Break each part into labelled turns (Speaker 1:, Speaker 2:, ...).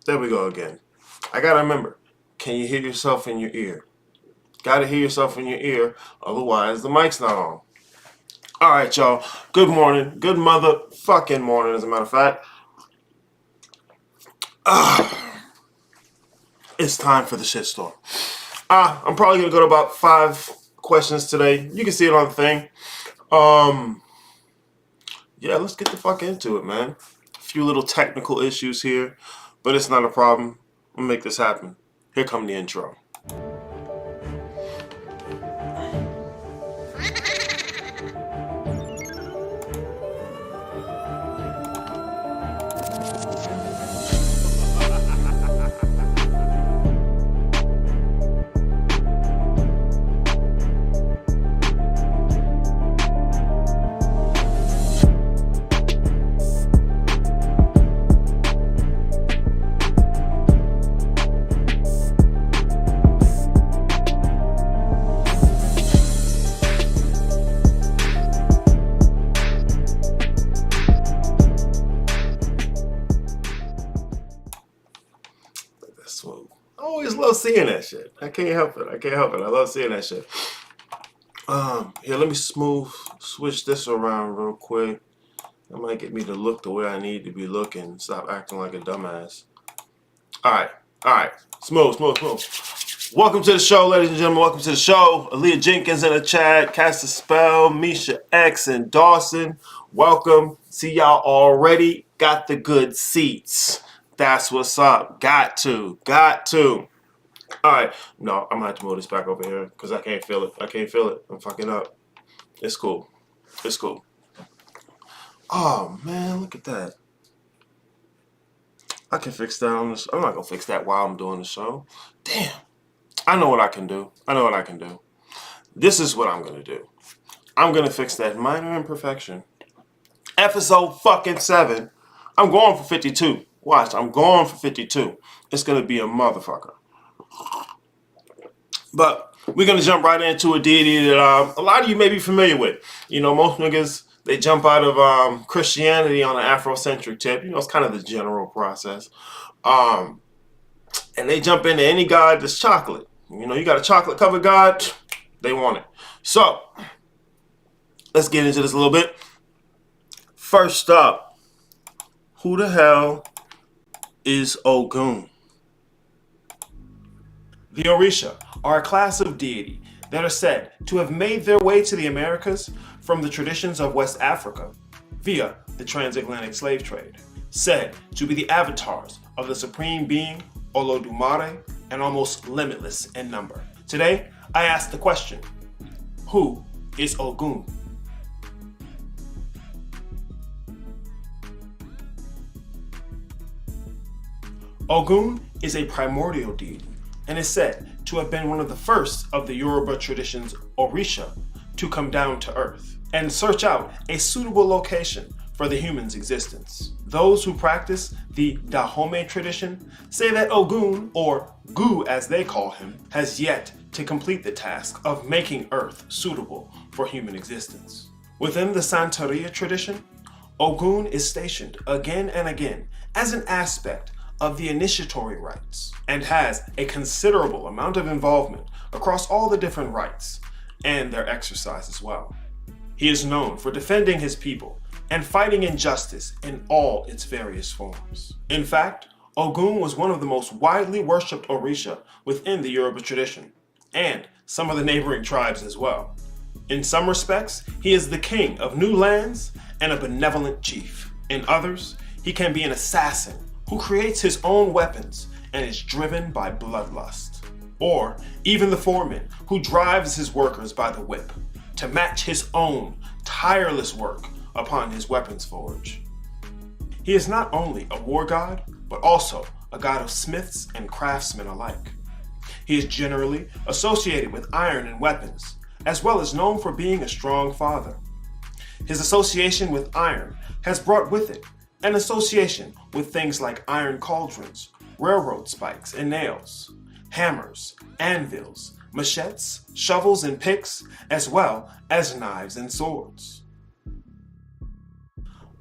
Speaker 1: There we go again. I gotta remember, can you hear yourself in your ear? Gotta hear yourself in your ear, otherwise the mic's not on. Alright, y'all. Good morning. Good motherfucking morning, as a matter of fact. It's time for the shitstorm. I'm probably gonna go to about 5 questions today. You can see it on the thing. Yeah, let's get the fuck into it, man. A few little technical issues here, but it's not a problem. We'll make this happen. Here come the intro. I always love seeing that shit. I can't help it. I love seeing that shit. Here, let me switch this around real quick. That might get me to look the way I need to be looking. Stop acting like a dumbass. Alright. Smooth. Welcome to the show, ladies and gentlemen. Welcome to the show. Aaliyah Jenkins in the chat. Cast a Spell, Misha X, and Dawson. Welcome. See y'all already got the good seats. That's what's up. Got to. Alright. No, I'm going to have to move this back over here because I can't feel it. I'm fucking up. It's cool. Oh, man. Look at that. I can fix that on this. I'm not going to fix that while I'm doing the show. Damn. I know what I can do. This is what I'm going to do. I'm going to fix that minor imperfection. Episode fucking 7. I'm going for 52. Watch, I'm going for 52. It's going to be a motherfucker. But we're going to jump right into a deity that a lot of you may be familiar with. You know, most niggas, they jump out of Christianity on an Afrocentric tip. You know, it's kind of the general process. And they jump into any god that's chocolate. You know, you got a chocolate-covered god, they want it. So, let's get into this a little bit. First up, who the hell is Ogun? The Orisha are a class of deity that are said to have made their way to the Americas from the traditions of West Africa via the transatlantic slave trade, said to be the avatars of the supreme being Olodumare and almost limitless in number. Today, I ask the question, who is Ogun? Ogun is a primordial deity and is said to have been one of the first of the Yoruba tradition's Orisha to come down to earth and search out a suitable location for the human's existence. Those who practice the Dahomey tradition say that Ogun, or Gu as they call him, has yet to complete the task of making earth suitable for human existence. Within the Santeria tradition, Ogun is stationed again and again as an aspect of the initiatory rites and has a considerable amount of involvement across all the different rites and their exercise as well. He is known for defending his people and fighting injustice in all its various forms. In fact, Ogun was one of the most widely worshipped Orisha within the Yoruba tradition and some of the neighboring tribes as well. In some respects, he is the king of new lands and a benevolent chief. In others, he can be an assassin who creates his own weapons and is driven by bloodlust. Or even the foreman who drives his workers by the whip to match his own tireless work upon his weapons forge. He is not only a war god, but also a god of smiths and craftsmen alike. He is generally associated with iron and weapons, as well as known for being a strong father. His association with iron has brought with it an association with things like iron cauldrons, railroad spikes and nails, hammers, anvils, machetes, shovels and picks, as well as knives and swords.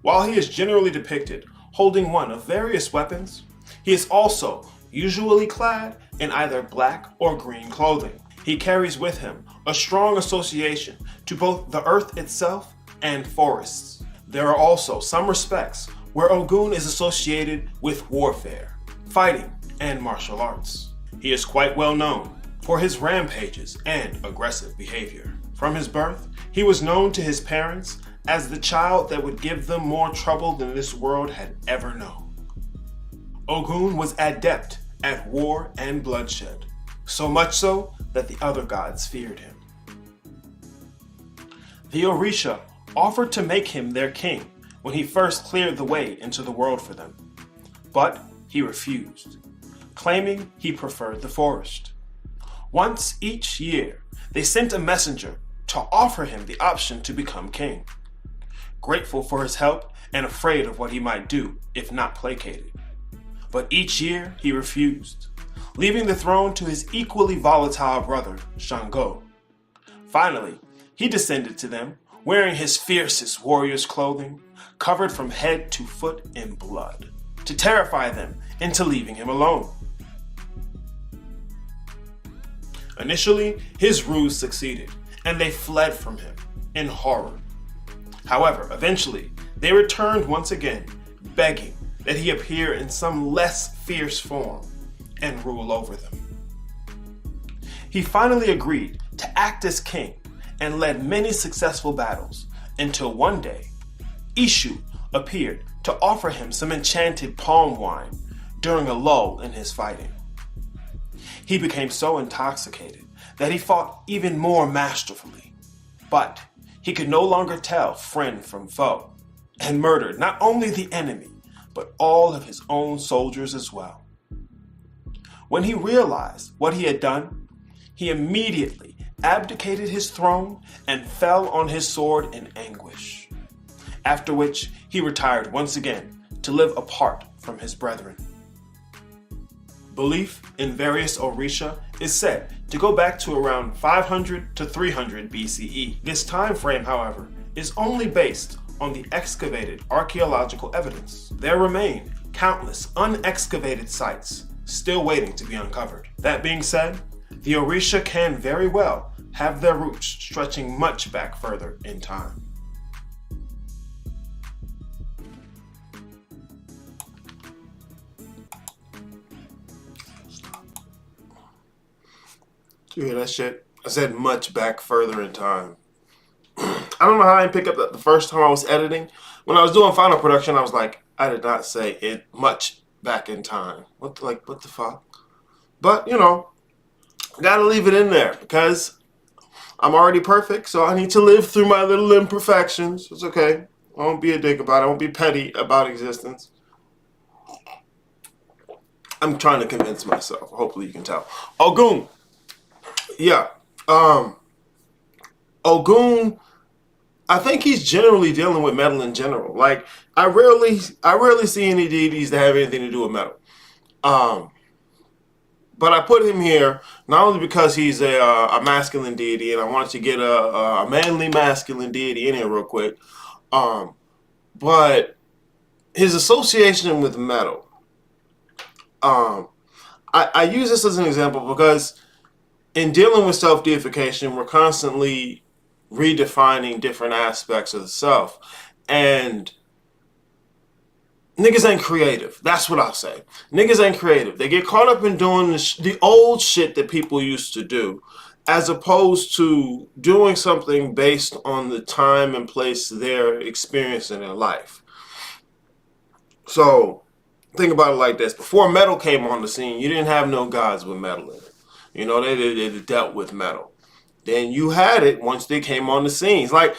Speaker 1: While he is generally depicted holding one of various weapons, He is also usually clad in either black or green clothing. He carries with him a strong association to both the earth itself and forests. There are also some respects where Ogun is associated with warfare, fighting, and martial arts. He is quite well known for his rampages and aggressive behavior. From his birth, he was known to his parents as the child that would give them more trouble than this world had ever known. Ogun was adept at war and bloodshed, so much so that the other gods feared him. The Orisha offered to make him their king when he first cleared the way into the world for them, but he refused, claiming he preferred the forest. Once each year, they sent a messenger to offer him the option to become king, grateful for his help and afraid of what he might do if not placated. But each year he refused, leaving the throne to his equally volatile brother, Shango. Finally, he descended to them, wearing his fiercest warrior's clothing, covered from head to foot in blood, to terrify them into leaving him alone. Initially, his ruse succeeded, and they fled from him in horror. However, eventually, they returned once again, begging that he appear in some less fierce form and rule over them. He finally agreed to act as king and led many successful battles until one day, Ishu appeared to offer him some enchanted palm wine during a lull in his fighting. He became so intoxicated that he fought even more masterfully, but he could no longer tell friend from foe and murdered not only the enemy, but all of his own soldiers as well. When he realized what he had done, he immediately abdicated his throne and fell on his sword in anguish, after which he retired once again to live apart from his brethren. Belief in various Orisha is said to go back to around 500 to 300 BCE. This time frame, however, is only based on the excavated archaeological evidence. There remain countless unexcavated sites still waiting to be uncovered. That being said, the Orisha can very well have their roots stretching much back further in time. You hear that shit? I said much back further in time. I don't know how I didn't pick up that the first time I was editing. When I was doing final production, I was like, I did not say it much back in time. What the fuck? But, you know, gotta leave it in there because I'm already perfect, so I need to live through my little imperfections. It's okay. I won't be a dick about it. I won't be petty about existence. I'm trying to convince myself. Hopefully you can tell. Ogun. Yeah. Ogun, I think he's generally dealing with metal in general. Like, I rarely see any deities that have anything to do with metal. But I put him here not only because he's a masculine deity, and I wanted to get a manly masculine deity in here real quick, but his association with metal. I use this as an example because in dealing with self-deification, we're constantly redefining different aspects of the self. And niggas ain't creative. That's what I'll say. Niggas ain't creative. They get caught up in doing the old shit that people used to do, as opposed to doing something based on the time and place they're experiencing in life. So, think about it like this. Before metal came on the scene, you didn't have no gods with metal in it. You know, they dealt with metal. Then you had it once they came on the scenes. Like,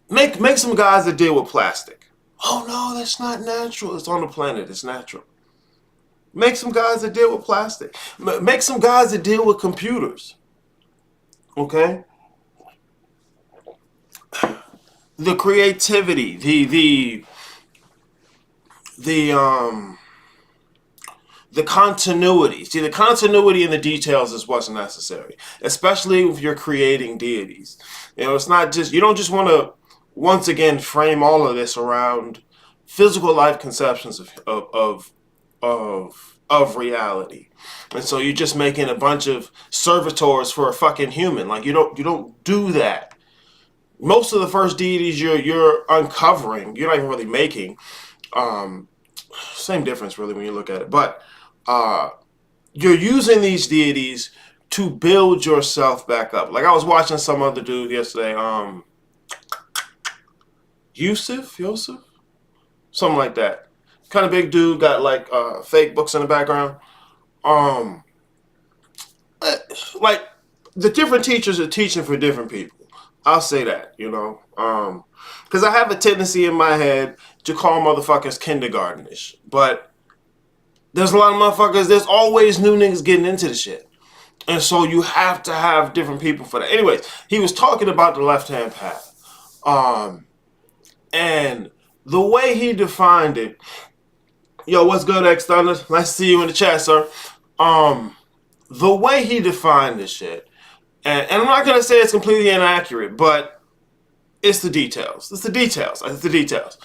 Speaker 1: make some guys that deal with plastic. Oh, no, that's not natural. It's on the planet. It's natural. Make some guys that deal with plastic. Make some guys that deal with computers. Okay? The creativity, the continuity. See, the continuity in the details is what's necessary, especially if you're creating deities. You know, it's not just, you don't just want to, once again, frame all of this around physical life conceptions of of reality. And so you're just making a bunch of servitors for a fucking human. Like you don't do that. Most of the first deities you're uncovering, you're not even really making. Same difference really when you look at it. But you're using these deities to build yourself back up. Like I was watching some other dude yesterday, Yusuf, something like that. Kind of big dude, got like fake books in the background. Like the different teachers are teaching for different people. I'll say that, you know, because I have a tendency in my head to call motherfuckers kindergartenish, but there's a lot of motherfuckers. There's always new niggas getting into the shit, and so you have to have different people for that. Anyways, he was talking about the left-hand path, and the way he defined it. Yo, what's good, X Thunder? Nice to see you in the chat, sir. The way he defined this shit, and I'm not gonna say it's completely inaccurate, but it's the details. It's the details. It's the details.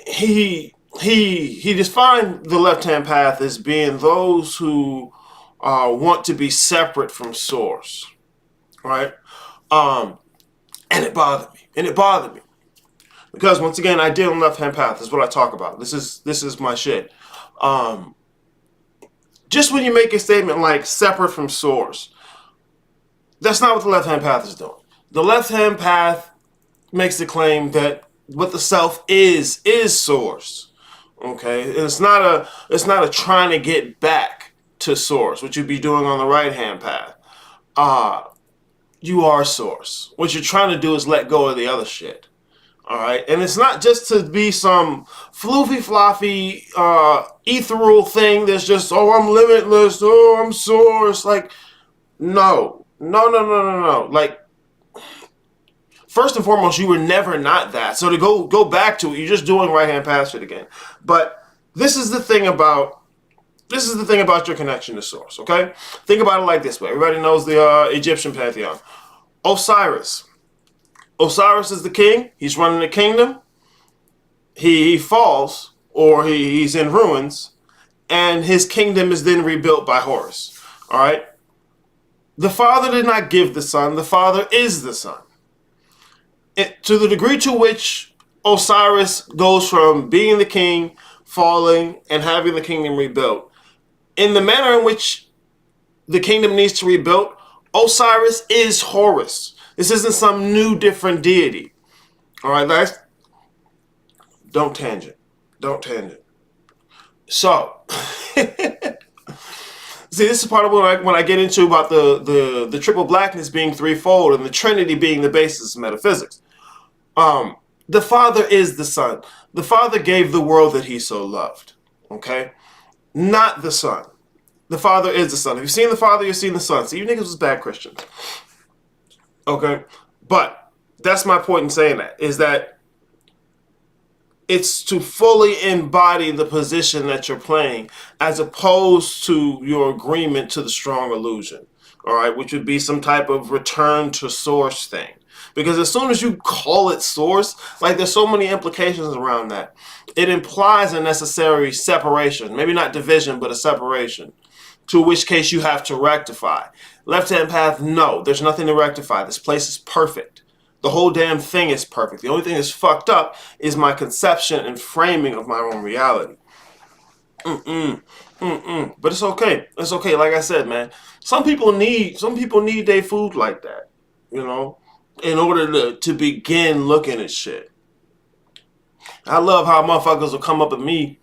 Speaker 1: He defined the left-hand path as being those who want to be separate from source, right? And it bothered me. And it bothered me because once again, I deal in left-hand path. This is what I talk about. This is my shit. Just when you make a statement like separate from source, that's not what the left-hand path is doing. The left-hand path makes the claim that what the self is source. Okay? And it's not a trying to get back to source, which you'd be doing on the right-hand path. You are source. What you're trying to do is let go of the other shit. All right, and it's not just to be some floofy, floffy, ethereal thing that's just, oh, I'm limitless, oh, I'm source. Like, no. Like, first and foremost, you were never not that. So to go back to it, you're just doing right-hand path shit again. But this is the thing about your connection to source. Okay, think about it like this way. Everybody knows the Egyptian pantheon. Osiris is the king. He's running the kingdom. He falls, or he's in ruins, and his kingdom is then rebuilt by Horus. All right? The Father did not give the Son. The Father is the Son. To the degree to which Osiris goes from being the king, falling, and having the kingdom rebuilt, in the manner in which the kingdom needs to rebuild, Osiris is Horus. This isn't some new, different deity. All right, guys? Don't tangent. So, see, this is part of when I get into about the triple blackness being threefold and the Trinity being the basis of metaphysics. The Father is the Son. The Father gave the world that he so loved. Okay? Not the Son. The Father is the Son. If you've seen the Father, you've seen the Son. See, you niggas was bad Christians. Okay, but that's my point in saying that, is that it's to fully embody the position that you're playing as opposed to your agreement to the strong illusion, all right, which would be some type of return to source thing. Because as soon as you call it source, like there's so many implications around that. It implies a necessary separation, maybe not division, but a separation, to which case you have to rectify. Left-hand path, no, there's nothing to rectify. This place is perfect. The whole damn thing is perfect. The only thing that's fucked up is my conception and framing of my own reality. But it's okay. It's okay. Like I said, man, some people need their food like that, you know, in order to begin looking at shit. I love how motherfuckers will come up at me.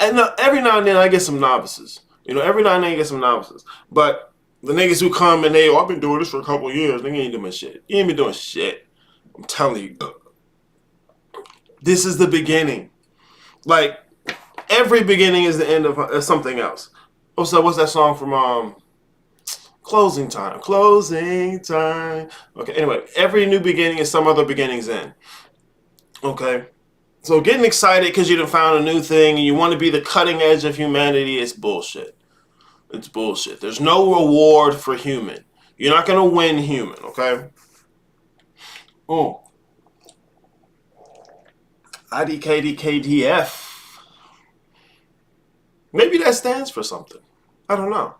Speaker 1: And every now and then I get some novices. You know, every now and then you get some novices. But the niggas who come and I've been doing this for a couple of years, nigga ain't doing shit. You ain't been doing shit. I'm telling you. This is the beginning. Like, every beginning is the end of something else. Also, what's that song from Closing Time? Closing Time. Okay, anyway, every new beginning is some other beginning's end. Okay? So getting excited because you done found a new thing and you want to be the cutting edge of humanity is bullshit. It's bullshit. There's no reward for human. You're not going to win human, okay? Oh. IDKDKDF. Maybe that stands for something. I don't know.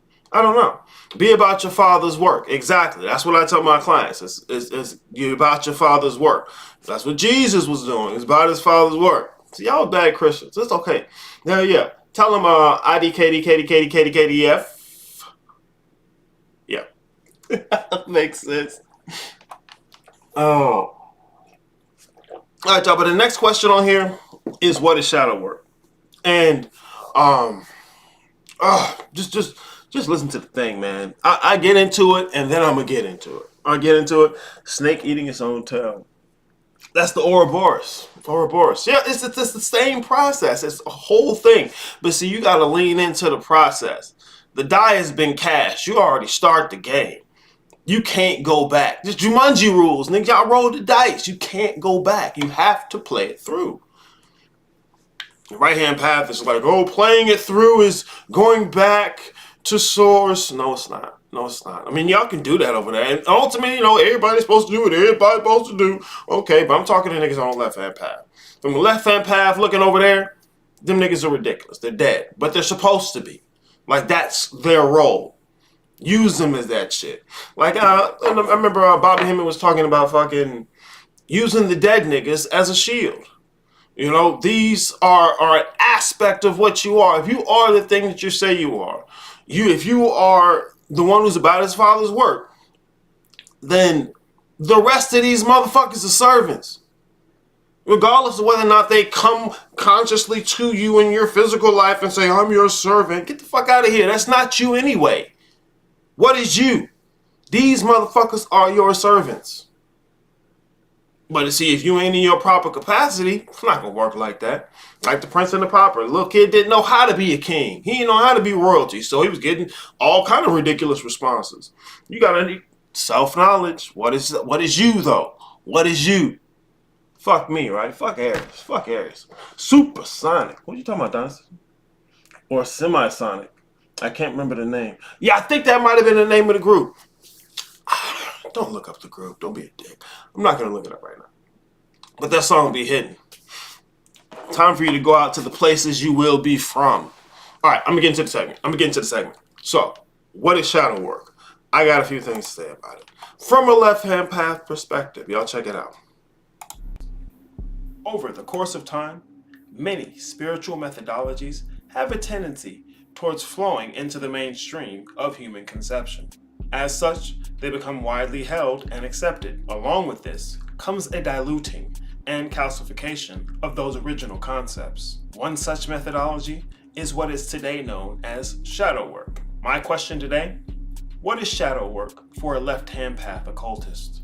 Speaker 1: Be about your father's work. Exactly. That's what I tell my clients. It's you about your father's work. That's what Jesus was doing. It's about his father's work. So y'all bad Christians. It's okay. Now, yeah. Tell them IDKDKDKDKDKDF. Yeah. Makes sense. Oh. All right, y'all. But the next question on here is, what is shadow work? And just listen to the thing, man. I get into it, and then I'm gonna get into it. I get into it. Snake eating its own tail. That's the Ouroboros. Ouroboros. Yeah, it's the same process. It's a whole thing. But see, you gotta lean into the process. The die has been cast. You already start the game. You can't go back. Just Jumanji rules, nigga. Y'all roll the dice. You can't go back. You have to play it through. The right-hand path is like, oh, playing it through is going back to source. No, it's not. No, it's not. I mean, y'all can do that over there. And ultimately, you know, everybody's supposed to do what everybody's supposed to do. Okay, but I'm talking to niggas on the left-hand path. From the left-hand path looking over there, them niggas are ridiculous. They're dead. But they're supposed to be. Like, that's their role. Use them as that shit. Like, I remember Bobby Hemming was talking about fucking using the dead niggas as a shield. You know, these are an aspect of what you are. If you are the thing that you say you are, if you are the one who's about his father's work, then the rest of these motherfuckers are servants. Regardless of whether or not they come consciously to you in your physical life and say, I'm your servant. Get the fuck out of here. That's not you anyway. What is you? These motherfuckers are your servants. But to see, if you ain't in your proper capacity, it's not going to work like that. Like the Prince and the Pauper. The little kid didn't know how to be a king. He didn't know how to be royalty. So he was getting all kind of ridiculous responses. You got to need self-knowledge. What is you, though? What is you? Fuck me, right? Fuck Aries. Fuck Aries. Supersonic. What are you talking about, Dynasty? Or Semisonic. I can't remember the name. Yeah, I think that might have been the name of the group. Don't look up the group. Don't be a dick. I'm not going to look it up right now. But that song will be hidden. Time for you to go out to the places you will be from. All right, I'm going to get into the segment. So, what is shadow work? I got a few things to say about it. From a left-hand path perspective, y'all check it out. Over the course of time, many spiritual methodologies have a tendency towards flowing into the mainstream of human conception. As such, they become widely held and accepted. Along with this comes a diluting and calcification of those original concepts. One such methodology is what is today known as shadow work. My question today, what is shadow work for a left-hand path occultist?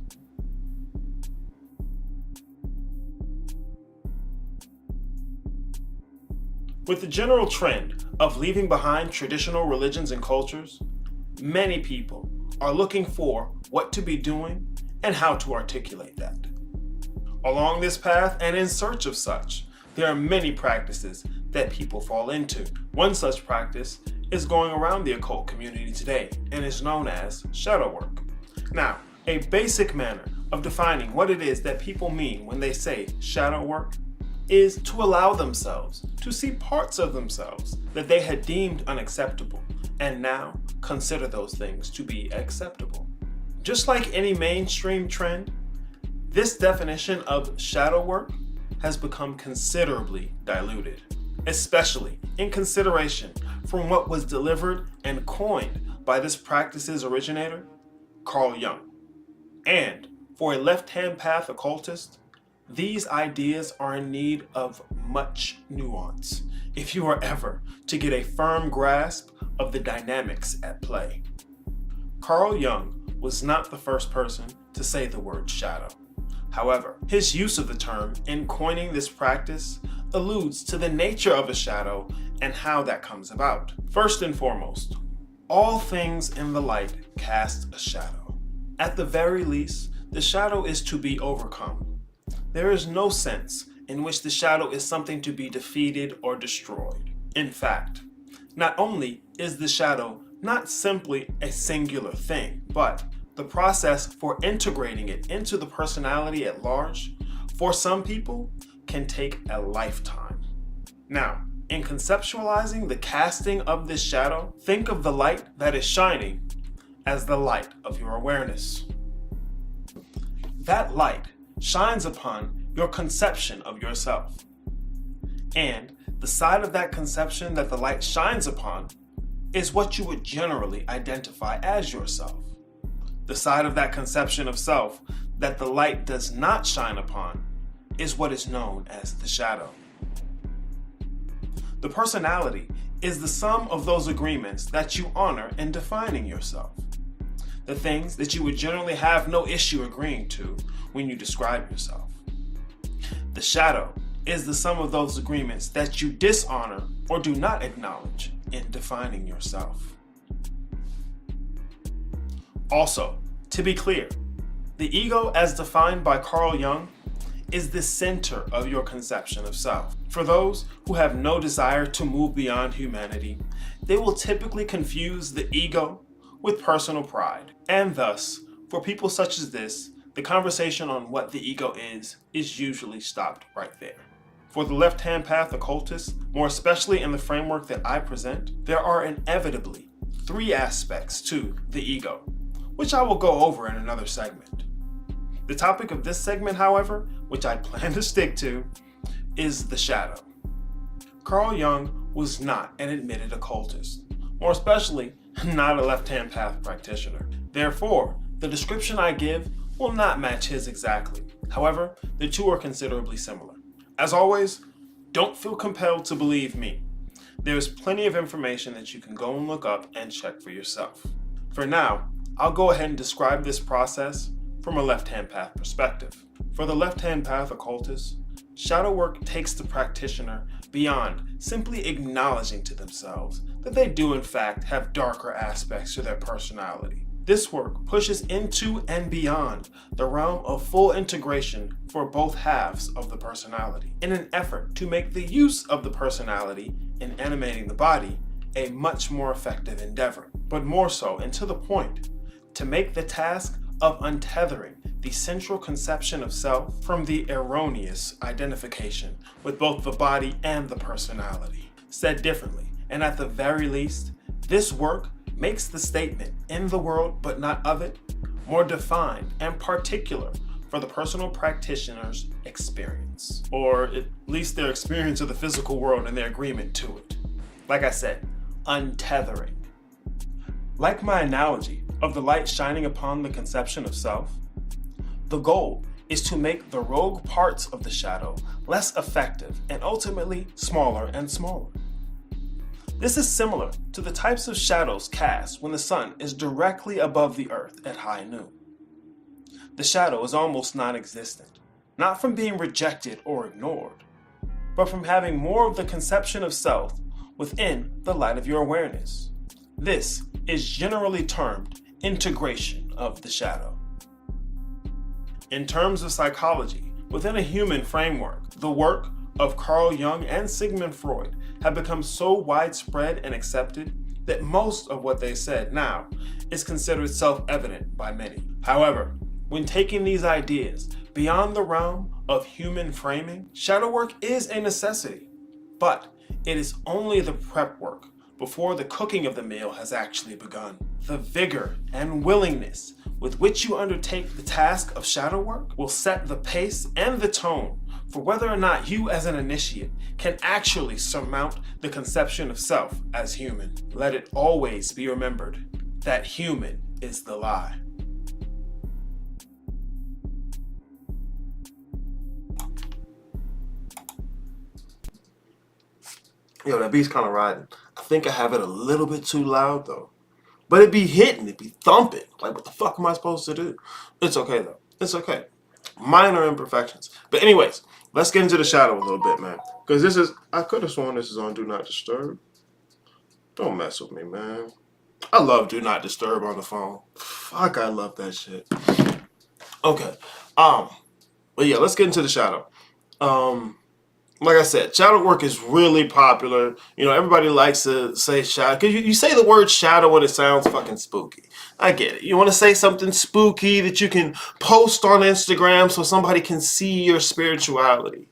Speaker 1: With the general trend of leaving behind traditional religions and cultures, many people are looking for what to be doing and how to articulate that. Along this path and in search of such, there are many practices that people fall into. One such practice is going around the occult community today and is known as shadow work. Now, a basic manner of defining what it is that people mean when they say shadow work is to allow themselves to see parts of themselves that they had deemed unacceptable and now consider those things to be acceptable. Just like any mainstream trend, this definition of shadow work has become considerably diluted, especially in consideration from what was delivered and coined by this practice's originator, Carl Jung. And for a left-hand path occultist, these ideas are in need of much nuance if you are ever to get a firm grasp of the dynamics at play. Carl Jung was not the first person to say the word shadow. However, his use of the term in coining this practice alludes to the nature of a shadow and how that comes about. First and foremost, all things in the light cast a shadow. At the very least, the shadow is to be overcome. There is no sense in which the shadow is something to be defeated or destroyed. In fact, not only is the shadow not simply a singular thing, but the process for integrating it into the personality at large, for some people, can take a lifetime. Now, In conceptualizing the casting of this shadow, think of the light that is shining as the light of your awareness. That light shines upon your conception of yourself. And the side of that conception that the light shines upon is what you would generally identify as yourself. The side of that conception of self that the light does not shine upon is what is known as the shadow. The personality is the sum of those agreements that you honor in defining yourself. The things that you would generally have no issue agreeing to when you describe yourself. The shadow is the sum of those agreements that you dishonor or do not acknowledge in defining yourself. Also, to be clear, the ego as defined by Carl Jung is the center of your conception of self. For those who have no desire to move beyond humanity, they will typically confuse the ego with personal pride. And thus, for people such as this, the conversation on what the ego is usually stopped right there. For the left-hand path occultists, more especially in the framework that I present, there are inevitably 3 aspects to the ego, which I will go over in another segment. The topic of this segment, however, which I plan to stick to, is the shadow. Carl Jung was not an admitted occultist, more especially not a left-hand path practitioner. Therefore, the description I give will not match his exactly. However, the two are considerably similar. As always, don't feel compelled to believe me. There is plenty of information that you can go and look up and check for yourself. For now, I'll go ahead and describe this process from a left-hand path perspective. For the left-hand path occultist, shadow work takes the practitioner beyond simply acknowledging to themselves that they do in fact have darker aspects to their personality. This work pushes into and beyond the realm of full integration for both halves of the personality in an effort to make the use of the personality in animating the body a much more effective endeavor, but more so and to the point, to make the task of untethering the central conception of self from the erroneous identification with both the body and the personality. Said differently, and at the very least, this work makes the statement in the world but not of it more defined and particular for the personal practitioner's experience, or at least their experience of the physical world and their agreement to it. Like I said, untethering. Like my analogy of the light shining upon the conception of self, the goal is to make the rogue parts of the shadow less effective and ultimately smaller and smaller. This is similar to the types of shadows cast when the sun is directly above the earth at high noon. The shadow is almost non-existent, not from being rejected or ignored, but from having more of the conception of self within the light of your awareness. This is generally termed integration of the shadow. In terms of psychology, within a human framework, the work of Carl Jung and Sigmund Freud have become so widespread and accepted that most of what they said now is considered self-evident by many. However, when taking these ideas beyond the realm of human framing, shadow work is a necessity, but it is only the prep work before the cooking of the meal has actually begun. The vigor and willingness with which you undertake the task of shadow work will set the pace and the tone for whether or not you as an initiate can actually surmount the conception of self as human. Let it always be remembered that human is the lie. Yo, that beat's kind of riding. I think I have it a little bit too loud though. But it be hitting, it be thumping. Like, what the fuck am I supposed to do? It's okay though. It's okay. Minor imperfections. But anyways, let's get into the shadow a little bit, man. Because this is, I could have sworn this is on Do Not Disturb. Don't mess with me, man. I love Do Not Disturb on the phone. Fuck, I love that shit. Okay. But yeah, let's get into the shadow. Like I said, shadow work is really popular. You know, everybody likes to say shadow. Because you say the word shadow when it sounds fucking spooky. I get it. You want to say something spooky that you can post on Instagram so somebody can see your spirituality.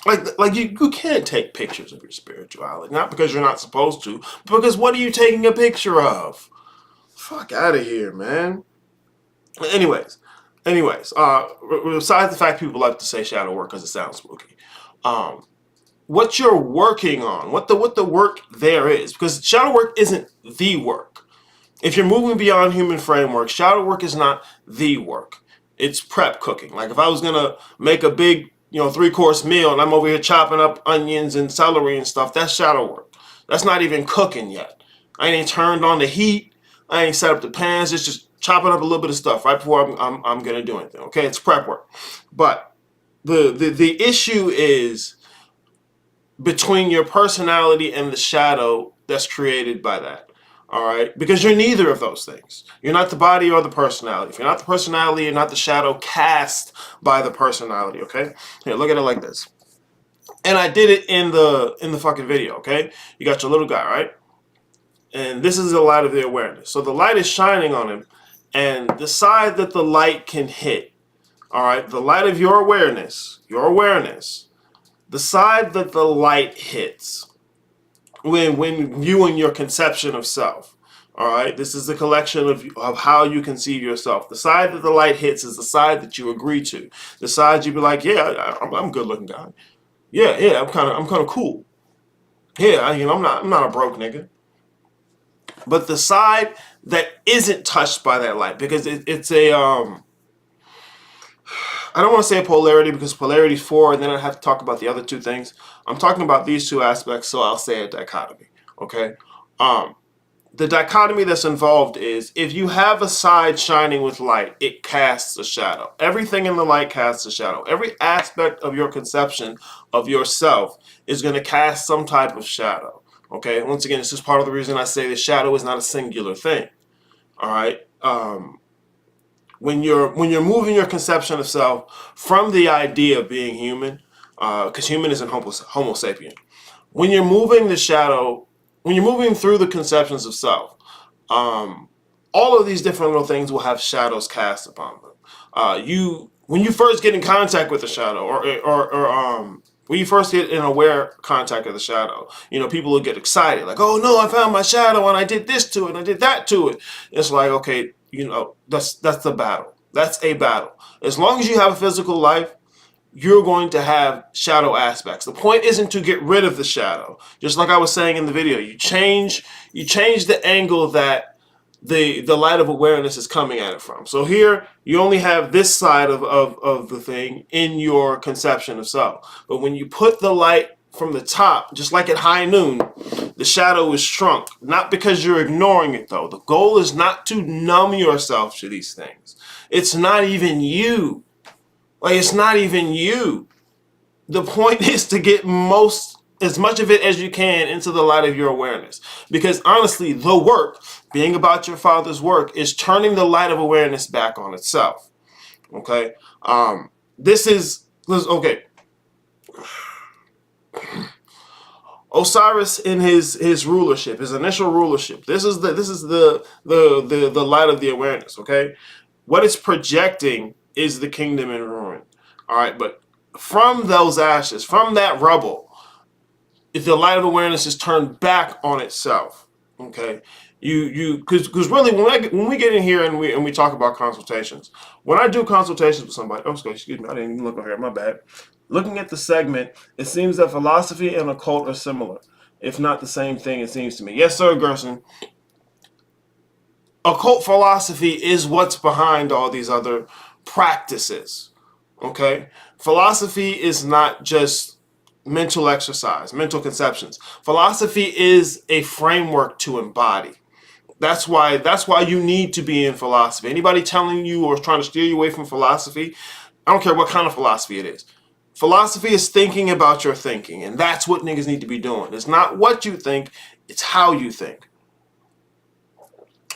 Speaker 1: Like you can't take pictures of your spirituality. Not because you're not supposed to, but because what are you taking a picture of? Fuck out of here, man. Anyways, besides the fact people like to say shadow work because it sounds spooky, what you're working on, what the work there is, because shadow work isn't the work. If you're moving beyond human framework, shadow work is not the work. It's prep cooking. Like if I was gonna make a big, 3-course meal and I'm over here chopping up onions and celery and stuff, that's shadow work. That's not even cooking yet. I ain't turned on the heat. I ain't set up the pans. It's just chopping up a little bit of stuff right before I'm gonna do anything. Okay, it's prep work. But the issue is between your personality and the shadow that's created by that. All right, because you're neither of those things. You're not the body or the personality. If you're not the personality, you're not the shadow cast by the personality. Okay, here, look at it like this. And I did it in the fucking video. Okay, you got your little guy, right? And this is the light of the awareness. So the light is shining on him, and the side that the light can hit. All right, the light of your awareness, the side that the light hits. When viewing your conception of self, all right, this is the collection of how you conceive yourself. The side that the light hits is the side that you agree to. The side you be like, yeah, I'm a good looking guy. Yeah, I'm kind of cool. Yeah, I'm not a broke nigga. But the side that isn't touched by that light, because it's a I don't want to say polarity because polarity is 4, and then I have to talk about the other 2 things. I'm talking about these 2 aspects, so I'll say a dichotomy. Okay, the dichotomy that's involved is if you have a side shining with light, it casts a shadow. Everything in the light casts a shadow. Every aspect of your conception of yourself is going to cast some type of shadow. Okay, once again, this is part of the reason I say the shadow is not a singular thing. All right. When you're moving your conception of self from the idea of being human, because human isn't homo sapien. When you're moving the shadow, when you're moving through the conceptions of self, all of these different little things will have shadows cast upon them. When you first get in contact with the shadow, or when you first get in aware contact of the shadow, people will get excited, like, oh no, I found my shadow and I did this to it and I did that to it. It's like, okay, that's the battle. That's a battle. As long as you have a physical life, you're going to have shadow aspects. The point isn't to get rid of the shadow. Just like I was saying in the video, you change the angle that the light of awareness is coming at it from. So here you only have this side of the thing in your conception of self. But when you put the light from the top, just like at high noon, the shadow is shrunk. Not because you're ignoring it though. The goal is not to numb yourself to these things. It's not even you. Like, it's not even you. The point is to get as much of it as you can into the light of your awareness. Because honestly, the work, being about your Father's work, is turning the light of awareness back on itself. Okay? Okay. Osiris in his rulership, his initial rulership. This is the light of the awareness, okay? What it's projecting is the kingdom in ruin. All right, but from those ashes, from that rubble, if the light of awareness is turned back on itself, okay? Because really when we get in here and we talk about consultations, when I do consultations with somebody, excuse me, I didn't even look over here, my bad. Looking at the segment, it seems that philosophy and occult are similar, if not the same thing, it seems to me. Yes, sir, Gerson. Occult philosophy is what's behind all these other practices, okay? Philosophy is not just mental exercise, mental conceptions. Philosophy is a framework to embody. That's why you need to be in philosophy. Anybody telling you or trying to steer you away from philosophy, I don't care what kind of philosophy it is. Philosophy is thinking about your thinking, and that's what niggas need to be doing. It's not what you think, it's how you think.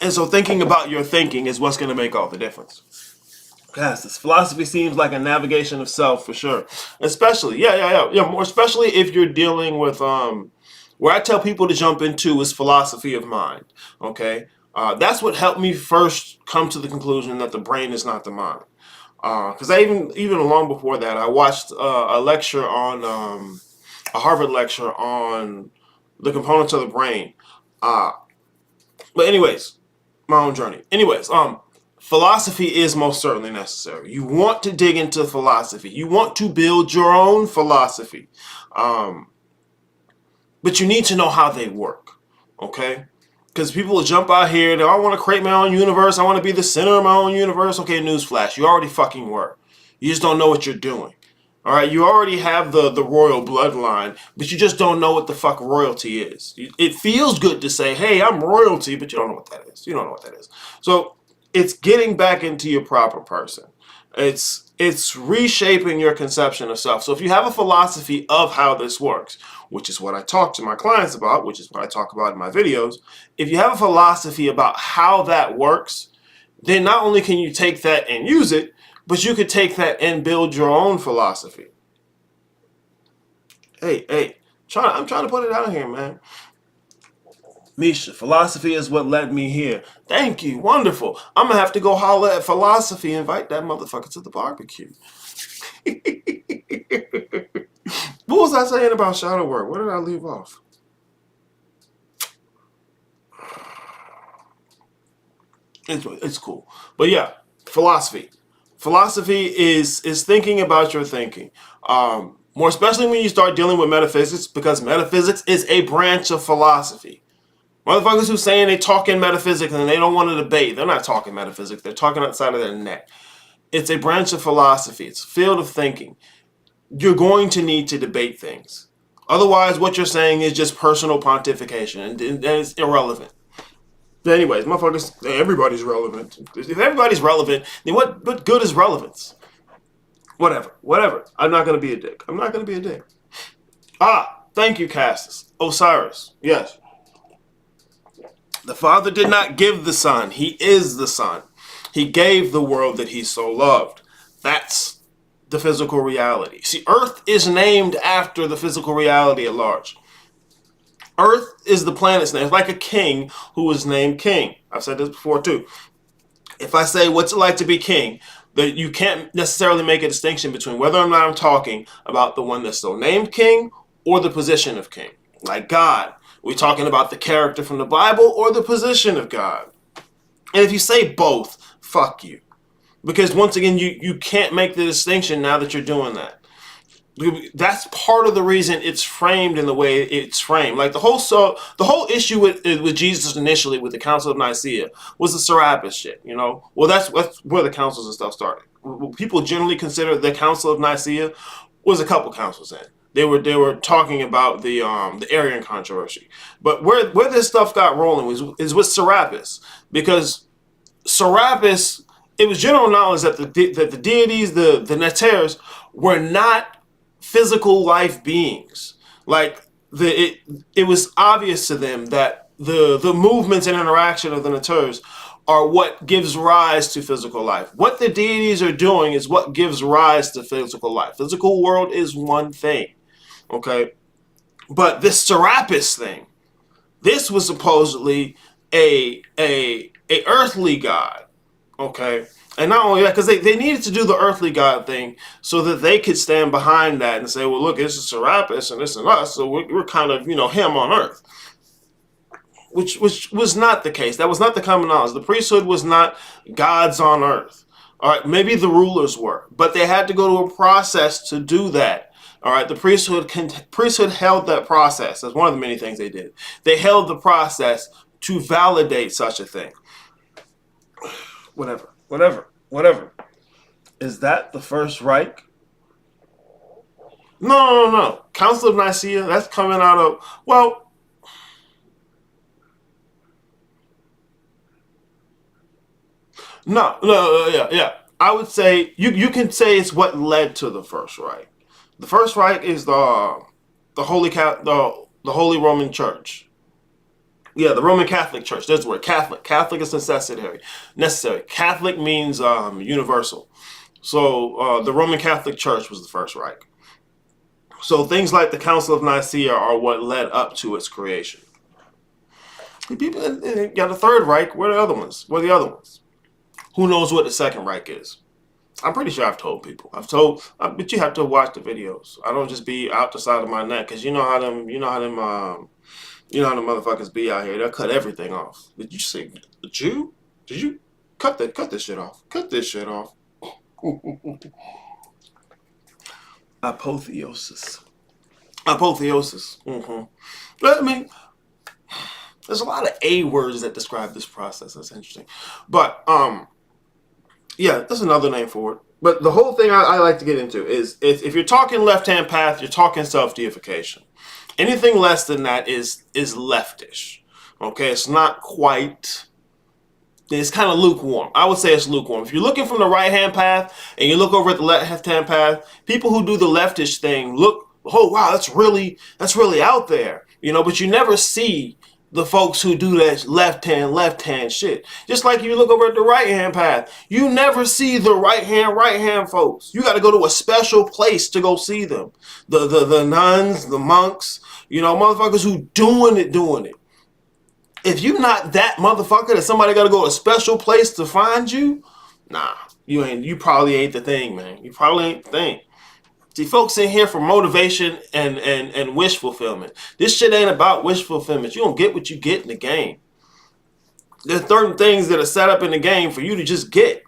Speaker 1: And so thinking about your thinking is what's going to make all the difference. Yes, this philosophy seems like a navigation of self for sure. Especially, more especially if you're dealing with, where I tell people to jump into is philosophy of mind, okay? That's what helped me first come to the conclusion that the brain is not the mind. Because I even long before that, I watched a lecture on a Harvard lecture on the components of the brain. But anyways, my own journey. Anyways, philosophy is most certainly necessary. You want to dig into philosophy. You want to build your own philosophy. But you need to know how they work. Okay? Because people will jump out here, I want to create my own universe. I want to be the center of my own universe. Okay, newsflash. You already fucking were. You just don't know what you're doing. All right, you already have the royal bloodline, but you just don't know what the fuck royalty is. It feels good to say, hey, I'm royalty, but you don't know what that is. You don't know what that is. So it's getting back into your proper person. It's reshaping your conception of self. So if you have a philosophy of how this works, which is what I talk to my clients about, which is what I talk about in my videos, if you have a philosophy about how that works, then not only can you take that and use it, but you could take that and build your own philosophy. Hey, I'm trying to put it out here, man. Misha, philosophy is what led me here. Thank you, wonderful. I'm gonna have to go holler at philosophy and invite that motherfucker to the barbecue. What was I saying about shadow work? Where did I leave off? It's cool. But yeah, philosophy. Philosophy is thinking about your thinking. More especially when you start dealing with metaphysics, because metaphysics is a branch of philosophy. Motherfuckers who saying they talk in metaphysics and they don't want to debate, they're not talking metaphysics. They're talking outside of their neck. It's a branch of philosophy. It's a field of thinking. You're going to need to debate things. Otherwise, what you're saying is just personal pontification, and it's irrelevant. But anyways, motherfuckers, everybody's relevant. If everybody's relevant, then what good is relevance? Whatever. I'm not going to be a dick. I'm not going to be a dick. Thank you, Cassis. Osiris. Yes. The Father did not give the Son. He is the Son. He gave the world that he so loved. That's the physical reality. See, Earth is named after the physical reality at large. Earth is the planet's name. It's like a king who is named king. I've said this before too. If I say, what's it like to be king? That you can't necessarily make a distinction between whether or not I'm talking about the one that's still named king or the position of king. Like God. We're talking about the character from the Bible or the position of God. And if you say both, fuck you. Because once again, you can't make the distinction now that you're doing that. That's part of the reason it's framed in the way it's framed. Like the whole issue with Jesus initially with the Council of Nicaea was the Serapis shit, you know? Well, that's where the councils and stuff started. People generally consider the Council of Nicaea was a couple councils in. They were talking about the Arian controversy. But where this stuff got rolling is with Serapis, because Serapis, it was general knowledge that the deities, the Neters, were not physical life beings. Like it was obvious to them that the movements and interaction of the Neters are what gives rise to physical life. What the deities are doing is what gives rise to physical life. Physical world is one thing. Okay? But this Serapis thing, this was supposedly a earthly god. Okay? And not only that, because they needed to do the earthly god thing so that they could stand behind that and say, well, look, this is Serapis and this is us, so we're kind of, him on earth. Which was not the case. That was not the common knowledge. The priesthood was not gods on earth. All right, maybe the rulers were, but they had to go to a process to do that. All right, the priesthood held that process. That's one of the many things they did. They held the process to validate such a thing. Whatever. Is that the First Reich? No. Council of Nicaea, that's coming out of, well, yeah. I would say, you can say it's what led to the First Reich. The First Reich is the Holy Roman Church. Yeah, the Roman Catholic Church. That's the word. Catholic. Catholic is necessary. Catholic means universal. So the Roman Catholic Church was the First Reich. So things like the Council of Nicaea are what led up to its creation. People got the Third Reich. Where are the other ones? Who knows what the Second Reich is? I'm pretty sure I've told people. But you have to watch the videos. I don't just be out the side of my neck, because you know how them motherfuckers be out here. They'll cut everything off. Did you say the Jew? Did you cut this shit off? Cut this shit off. Apotheosis. But, I mean, there's a lot of A words that describe this process. That's interesting. But yeah, that's another name for it. But the whole thing I like to get into is if you're talking left-hand path, you're talking self-deification. Anything less than that is leftish. Okay, it's not quite. It's kind of lukewarm. I would say it's lukewarm. If you're looking from the right-hand path and you look over at the left-hand path, people who do the leftish thing look, oh wow, that's really out there, but you never see the folks who do that left-hand shit. Just like if you look over at the right-hand path, you never see the right-hand folks. You got to go to a special place to go see them. The nuns, the monks, motherfuckers who doing it. If you're not that motherfucker that somebody got to go to a special place to find you, nah, you probably ain't the thing, man. You probably ain't the thing. See, folks in here for motivation and wish fulfillment. This shit ain't about wish fulfillment. You don't get what you get in the game. There's certain things that are set up in the game for you to just get.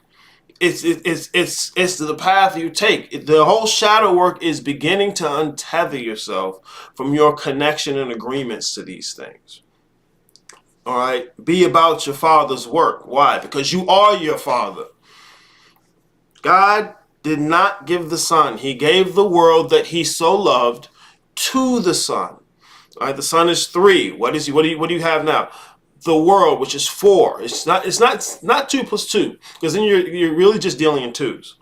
Speaker 1: It's the path you take. The whole shadow work is beginning to untether yourself from your connection and agreements to these things. All right? Be about your father's work. Why? Because you are your father. God did not give the Son. He gave the world that he so loved to the Son. All right? The Son is 3. What do you have now? The world, which is 4. It's not 2 plus 2, because then you're really just dealing in twos.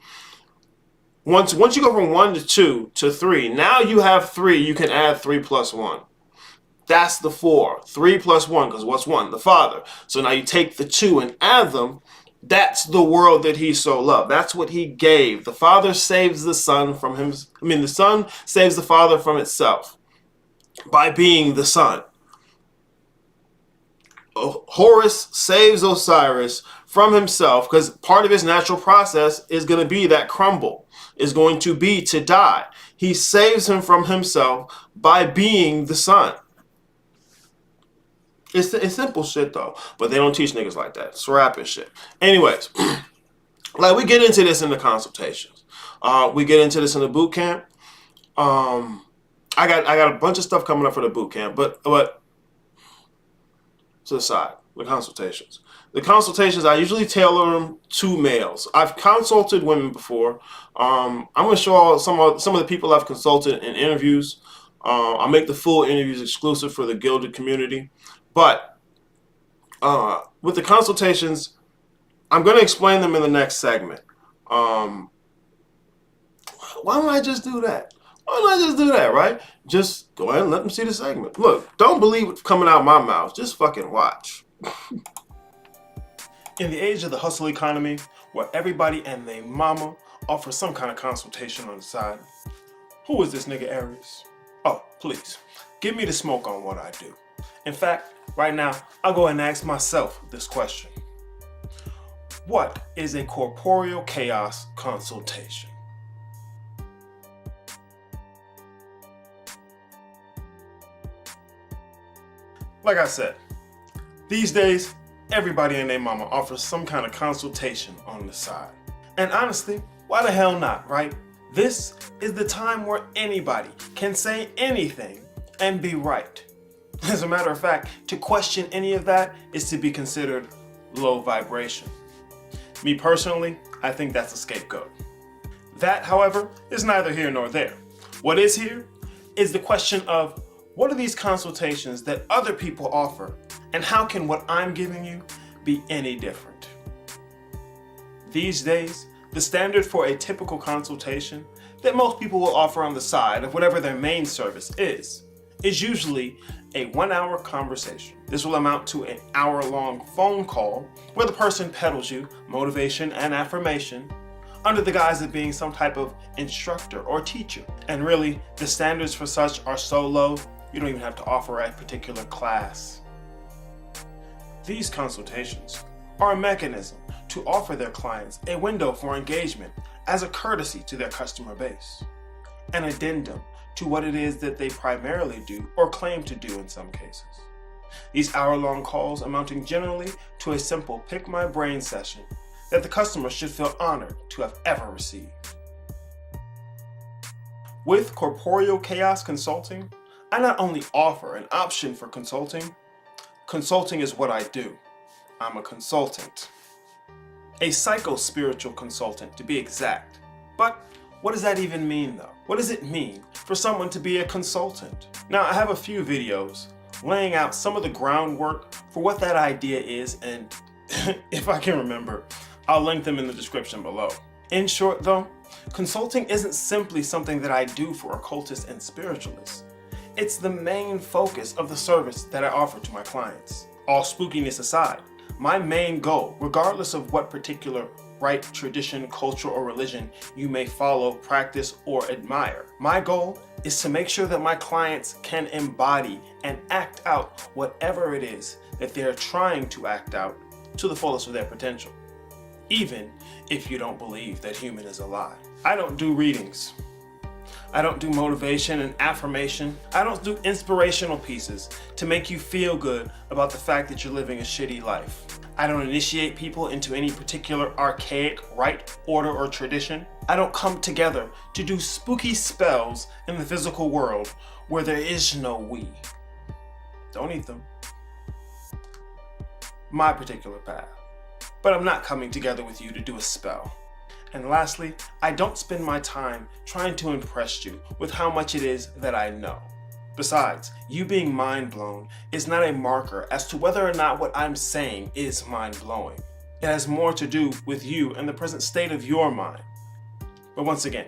Speaker 1: Once you go from 1 to 2 to 3, now you have 3. You can add 3 plus 1. That's the 4. 3 plus 1, because what's 1? The Father. So now you take the 2 and add them. That's the world that he so loved. That's what he gave. The Father saves the Son from him. The Son saves the Father from itself by being the Son. Horus saves Osiris from himself, because part of his natural process is going to be that crumble, is going to be to die. He saves him from himself by being the Son. It's simple shit though, but they don't teach niggas like that. It's rapping shit. Anyways, like we get into this in the consultations. We get into this in the boot camp. I got a bunch of stuff coming up for the boot camp, but to the side, the consultations. The consultations, I usually tailor them to males. I've consulted women before. I'm going to show some of the people I've consulted in interviews. I'll make the full interviews exclusive for the gilded community. But with the consultations, I'm going to explain them in the next segment. Why don't I just do that? Why don't I just do that, right? Just go ahead and let them see the segment. Look, don't believe what's coming out of my mouth. Just fucking watch. In the age of the hustle economy, where everybody and their mama offers some kind of consultation on the side, who is this nigga Aries? Oh, please, give me the smoke on what I do. In fact, right now, I'll go and ask myself this question. What is a corporeal chaos consultation? Like I said, these days, everybody and their mama offers some kind of consultation on the side. And honestly, why the hell not, right? This is the time where anybody can say anything and be right. As a matter of fact, to question any of that is to be considered low vibration. Me personally, I think that's a scapegoat. That, however, is neither here nor there. What is here is the question of, what are these consultations that other people offer, and how can what I'm giving you be any different? These days, the standard for a typical consultation that most people will offer on the side of whatever their main service is usually a 1-hour conversation. This will amount to an hour-long phone call where the person peddles you motivation and affirmation under the guise of being some type of instructor or teacher. And really, the standards for such are so low, you don't even have to offer a particular class. These consultations are a mechanism to offer their clients a window for engagement as a courtesy to their customer base, an addendum to what it is that they primarily do or claim to do in some cases. These hour-long calls amounting generally to a simple pick my brain session that the customer should feel honored to have ever received. With Corporeal Chaos Consulting, I not only offer an option for consulting is what I do. I'm a consultant. A psycho-spiritual consultant to be exact. But what does that even mean though? What does it mean for someone to be a consultant? Now I have a few videos laying out some of the groundwork for what that idea is, and if I can remember, I'll link them in the description below. In short though, consulting isn't simply something that I do for occultists and spiritualists. It's the main focus of the service that I offer to my clients. All spookiness aside, my main goal, regardless of what particular rite, tradition, culture, or religion you may follow, practice, or admire, my goal is to make sure that my clients can embody and act out whatever it is that they're trying to act out to the fullest of their potential, even if you don't believe that human is alive. I don't do readings. I don't do motivation and affirmation. I don't do inspirational pieces to make you feel good about the fact that you're living a shitty life. I don't initiate people into any particular archaic rite, order, or tradition. I don't come together to do spooky spells in the physical world where there is no we. Don't eat them. My particular path. But I'm not coming together with you to do a spell. And lastly, I don't spend my time trying to impress you with how much it is that I know. Besides, you being mind-blown is not a marker as to whether or not what I'm saying is mind-blowing. It has more to do with you and the present state of your mind. But once again,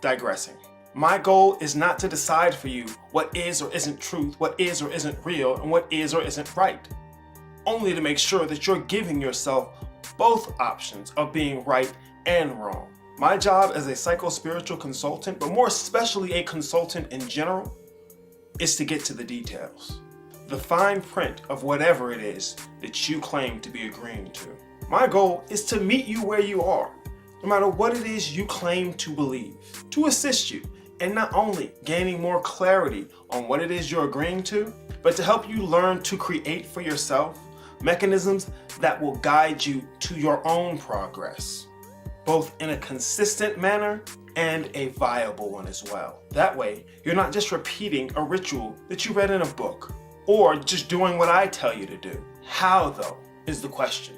Speaker 1: digressing. My goal is not to decide for you what is or isn't truth, what is or isn't real, and what is or isn't right. Only to make sure that you're giving yourself both options of being right and wrong. My job as a psycho-spiritual consultant, but more especially a consultant in general, is to get to the details. The fine print of whatever it is that you claim to be agreeing to. My goal is to meet you where you are, no matter what it is you claim to believe, to assist you in not only gaining more clarity on what it is you're agreeing to, but to help you learn to create for yourself mechanisms that will guide you to your own progress, both in a consistent manner and a viable one as well. That way, you're not just repeating a ritual that you read in a book, or just doing what I tell you to do. How though, is the question.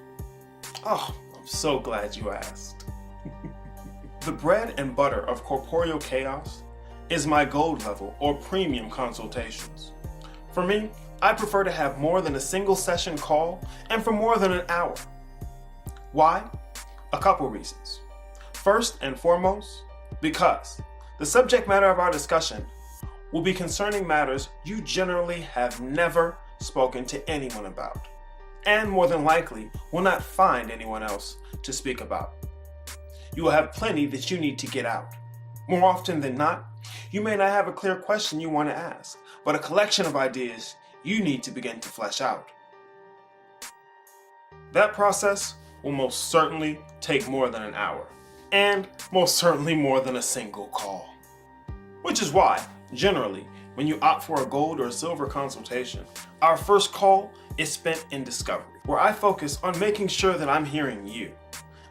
Speaker 1: Oh, I'm so glad you asked. The bread and butter of Corporeal Chaos is my gold level or premium consultations. For me, I prefer to have more than a single session call and for more than an hour. Why? A couple reasons. First and foremost, because the subject matter of our discussion will be concerning matters you generally have never spoken to anyone about, and more than likely will not find anyone else to speak about. You will have plenty that you need to get out. More often than not, you may not have a clear question you want to ask, but a collection of ideas you need to begin to flesh out. That process will most certainly take more than an hour, and most certainly more than a single call. Which is why, generally, when you opt for a gold or silver consultation, our first call is spent in discovery, where I focus on making sure that I'm hearing you,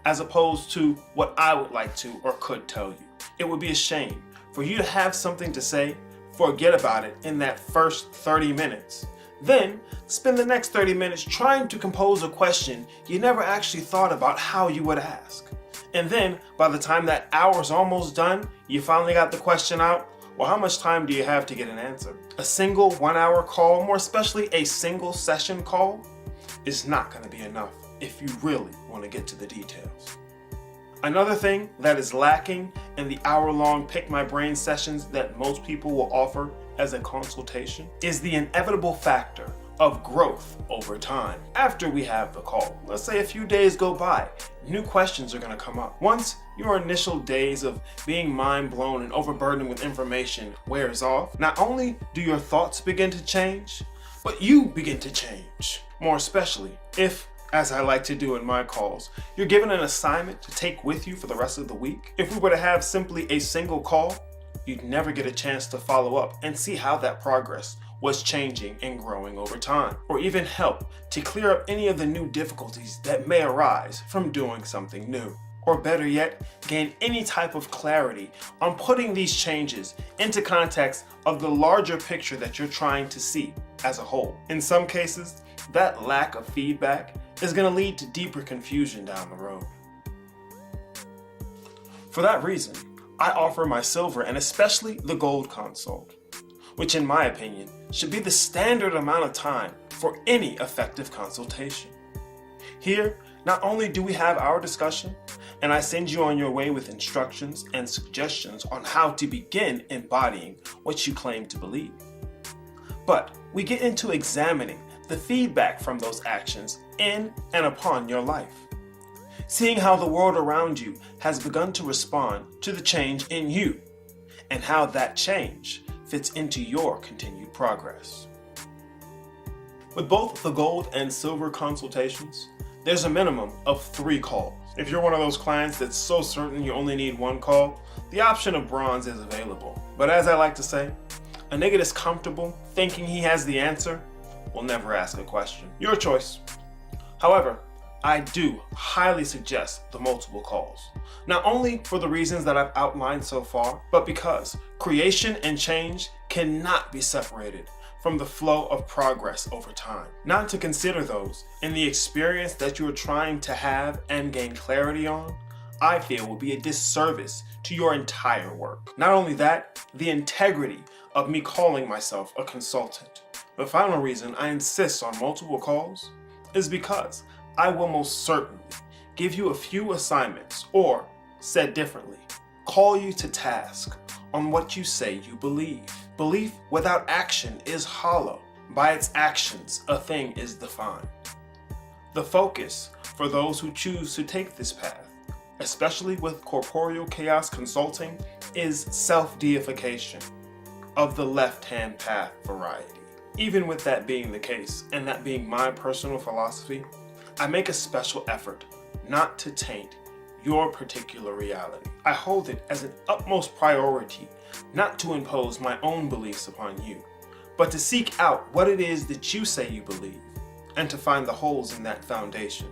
Speaker 1: as opposed to what I would like to or could tell you. It would be a shame for you to have something to say, forget about it in that first 30 minutes, then spend the next 30 minutes trying to compose a question you never actually thought about how you would ask. And then by the time that hour's almost done, you finally got the question out, well, how much time do you have to get an answer? A single 1 hour call, more especially a single session call, is not going to be enough if you really want to get to the details. Another thing that is lacking in the hour-long Pick My Brain sessions that most people will offer as a consultation is the inevitable factor of growth over time. After we have the call, let's say a few days go by, new questions are going to come up. Once your initial days of being mind-blown and overburdened with information wears off, not only do your thoughts begin to change, but you begin to change. More especially if, as I like to do in my calls, you're given an assignment to take with you for the rest of the week. If we were to have simply a single call, you'd never get a chance to follow up and see how that progress was changing and growing over time, or even help to clear up any of the new difficulties that may arise from doing something new. Or better yet, gain any type of clarity on putting these changes into context of the larger picture that you're trying to see as a whole. In some cases, that lack of feedback is going to lead to deeper confusion down the road. For that reason, I offer my silver and especially the gold consult, which in my opinion should be the standard amount of time for any effective consultation. Here, not only do we have our discussion, and I send you on your way with instructions and suggestions on how to begin embodying what you claim to believe, but we get into examining the feedback from those actions in and upon your life, seeing how the world around you has begun to respond to the change in you, and how that change fits into your continued progress. With both the gold and silver consultations, there's a minimum of 3 calls. If you're one of those clients that's so certain you only need 1 call, the option of bronze is available. But as I like to say, a nigga that's comfortable thinking he has the answer will never ask a question. Your choice. However, I do highly suggest the multiple calls, not only for the reasons that I've outlined so far, but because creation and change cannot be separated from the flow of progress over time. Not to consider those in the experience that you are trying to have and gain clarity on, I feel will be a disservice to your entire work. Not only that, the integrity of me calling myself a consultant. The final reason I insist on multiple calls is because I will most certainly give you a few assignments, or, said differently, call you to task on what you say you believe. Belief without action is hollow. By its actions, a thing is defined. The focus for those who choose to take this path, especially with corporeal chaos consulting, is self-deification of the left-hand path variety. Even with that being the case, and that being my personal philosophy, I make a special effort not to taint your particular reality. I hold it as an utmost priority not to impose my own beliefs upon you, but to seek out what it is that you say you believe, and to find the holes in that foundation,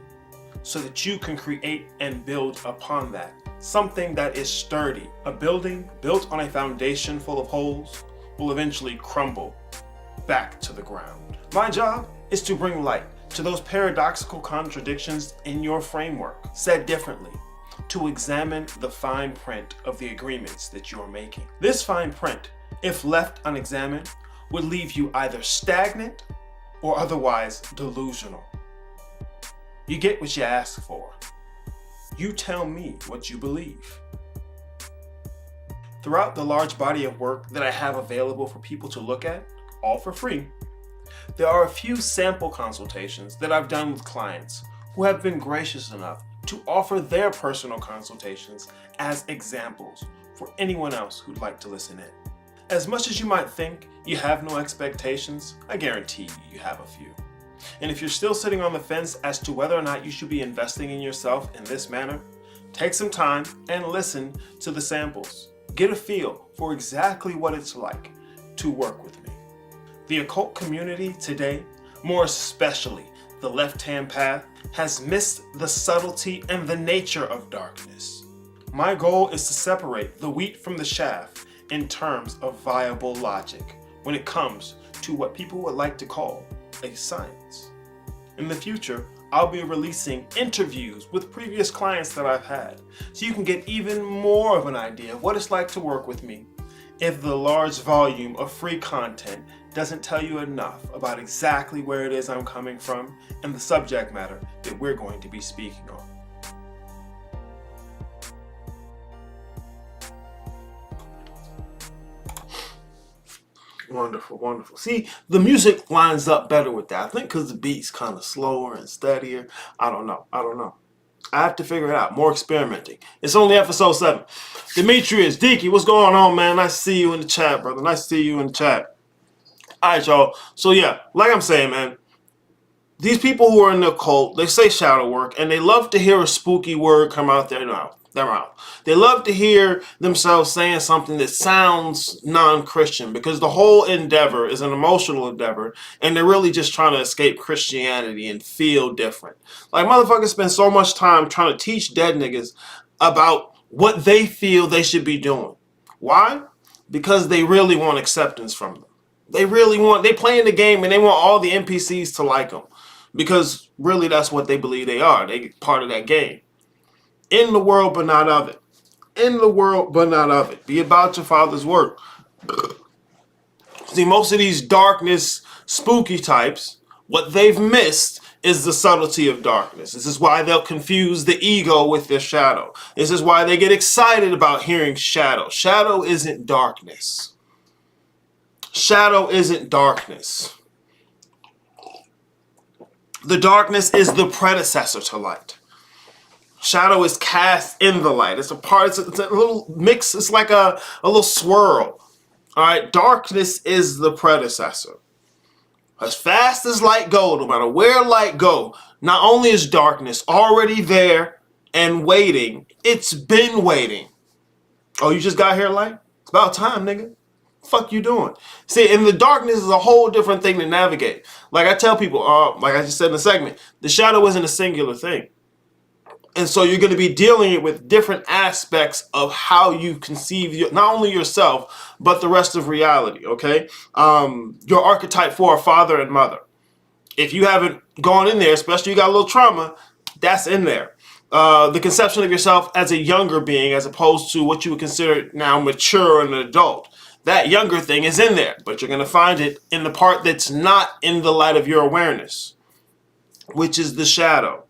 Speaker 1: so that you can create and build upon that, something that is sturdy. A building built on a foundation full of holes will eventually crumble back to the ground. My job is to bring light to those paradoxical contradictions in your framework. Said differently, to examine the fine print of the agreements that you're making. This fine print, if left unexamined, would leave you either stagnant or otherwise delusional. You get what you ask for. You tell me what you believe. Throughout the large body of work that I have available for people to look at, all for free, there are a few sample consultations that I've done with clients who have been gracious enough to offer their personal consultations as examples for anyone else who'd like to listen in. As much as you might think you have no expectations, I guarantee you have a few. And if you're still sitting on the fence as to whether or not you should be investing in yourself in this manner, take some time and listen to the samples. Get a feel for exactly what it's like to work with me. The occult community today, more especially the left-hand path, has missed the subtlety and the nature of darkness. My goal is to separate the wheat from the chaff in terms of viable logic when it comes to what people would like to call a science. In the future, I'll be releasing interviews with previous clients that I've had, so you can get even more of an idea of what it's like to work with me if the large volume of free content doesn't tell you enough about exactly where it is I'm coming from and the subject matter that we're going to be speaking on. Wonderful, wonderful. See, the music lines up better with that. I think because the beat's kind of slower and steadier. I don't know. I have to figure it out. More experimenting. It's only episode 7. Demetrius, Deaky, what's going on, man? Nice to see you in the chat, brother. Nice to see you in the chat. All right, y'all. So, yeah, like I'm saying, man, these people who are in the occult, they say shadow work, and they love to hear a spooky word come out their mouth. They love to hear themselves saying something that sounds non-Christian, because the whole endeavor is an emotional endeavor, and they're really just trying to escape Christianity and feel different. Like, motherfuckers spend so much time trying to teach dead niggas about what they feel they should be doing. Why? Because they really want acceptance from them. They playing the game and they want all the NPCs to like them. Because really that's what they believe they are. They part of that game. In the world, but not of it. In the world, but not of it. Be about your Father's work. See, most of these darkness, spooky types, what they've missed is the subtlety of darkness. This is why they'll confuse the ego with their shadow. This is why they get excited about hearing shadow. Shadow isn't darkness. Shadow isn't darkness. The darkness is the predecessor to light. Shadow is cast in the light. It's a little mix. It's like a little swirl. All right, darkness is the predecessor. As fast as light goes, no matter where light go, not only is darkness already there and waiting, it's been waiting. Oh, you just got here, light? It's about time, nigga. Fuck you doing? See, and the darkness is a whole different thing to navigate. Like I tell people, like I just said in the segment, the shadow isn't a singular thing. And so you're going to be dealing with different aspects of how you conceive not only yourself, but the rest of reality, okay? Your archetype for a father and mother. If you haven't gone in there, especially you got a little trauma, that's in there. The conception of yourself as a younger being as opposed to what you would consider now mature and an adult. That younger thing is in there, but you're going to find it in the part that's not in the light of your awareness, which is the shadow.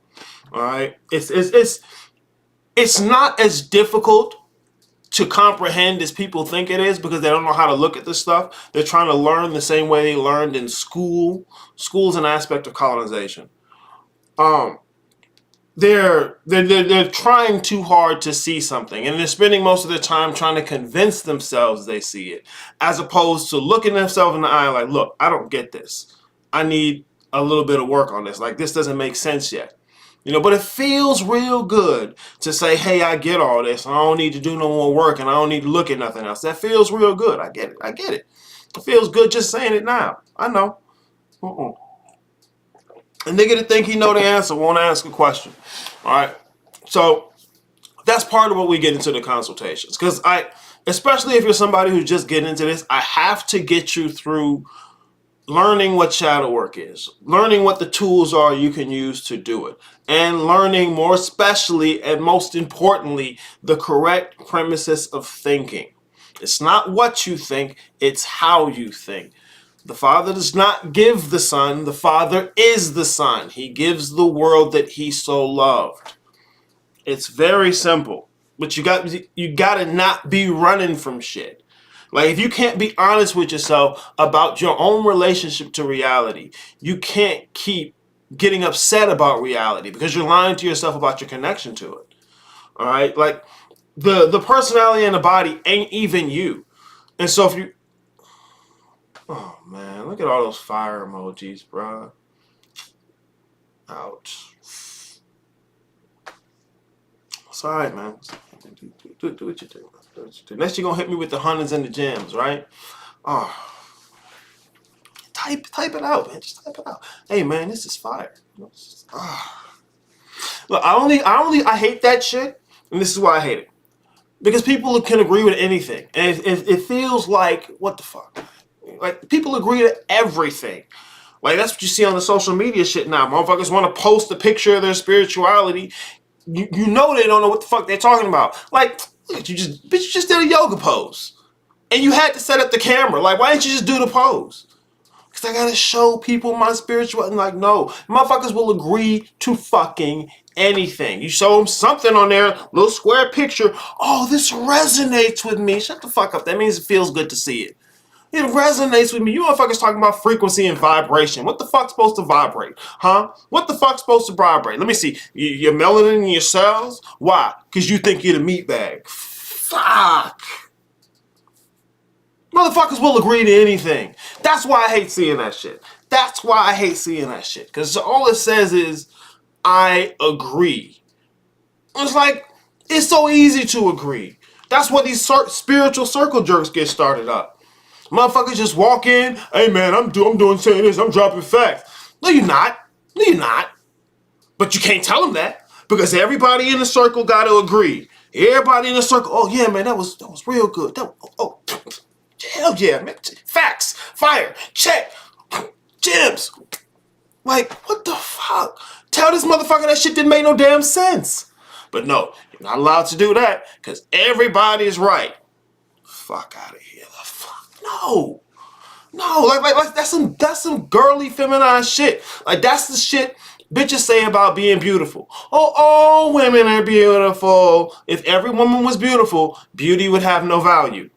Speaker 1: All right, it's not as difficult to comprehend as people think it is because they don't know how to look at this stuff. They're trying to learn the same way they learned in school. School's an aspect of colonization. They're trying too hard to see something, and they're spending most of their time trying to convince themselves they see it, as opposed to looking themselves in the eye like, look, I don't get this. I need a little bit of work on this. Like, this doesn't make sense yet. You know, but it feels real good to say, hey, I get all this, and I don't need to do no more work, and I don't need to look at nothing else. That feels real good. I get it. I get it. It feels good just saying it now. I know. A nigga that think he know the answer won't ask a question. All right? So that's part of what we get into the consultations. Because especially if you're somebody who's just getting into this, I have to get you through learning what shadow work is, learning what the tools are you can use to do it, and learning more especially and most importantly, the correct premises of thinking. It's not what you think, it's how you think. The Father does not give the Son, the Father is the Son. He gives the world that he so loved. It's very simple, but you got to not be running from shit. Like, if you can't be honest with yourself about your own relationship to reality, you can't keep getting upset about reality because you're lying to yourself about your connection to it. All right? Like, the personality and the body ain't even you. And so if you... Oh, man. Look at all those fire emojis, bro. Ouch. It's all right, man. Do what you do. Next, you're going to hit me with the hundreds and the gems, right? Oh. Type it out, man. Just type it out. Hey, man, this is fire. Look, I hate that shit, and this is why I hate it. Because people can agree with anything. And it feels like, what the fuck? Like, people agree to everything. Like, that's what you see on the social media shit now. Motherfuckers want to post a picture of their spirituality. You know they don't know what the fuck they're talking about. Like, you just did a yoga pose. And you had to set up the camera. Like, why didn't you just do the pose? Because I gotta show people my spirituality. Like, no. Motherfuckers will agree to fucking anything. You show them something on their little square picture. Oh, this resonates with me. Shut the fuck up. That means it feels good to see it. It resonates with me. You motherfuckers talking about frequency and vibration. What the fuck's supposed to vibrate? Huh? What the fuck's supposed to vibrate? Let me see. Your melanin in your cells? Why? Because you think you're the meat bag. Fuck. Motherfuckers will agree to anything. That's why I hate seeing that shit. That's why I hate seeing that shit. Because all it says is, I agree. It's like, it's so easy to agree. That's why these spiritual circle jerks get started up. Motherfuckers just walk in, hey man, I'm doing saying this, I'm dropping facts. No, you're not. No, you're not. But you can't tell them that. Because everybody in the circle got to agree. Everybody in the circle, oh yeah, man, that was real good. Hell yeah, man. Facts, fire, check, gems. Like, what the fuck? Tell this motherfucker that shit didn't make no damn sense. But no, you're not allowed to do that because everybody is right. Fuck out of here. The fuck? No. No, like that's some girly feminine shit. Like that's the shit bitches say about being beautiful. Oh, all women are beautiful. If every woman was beautiful, beauty would have no value.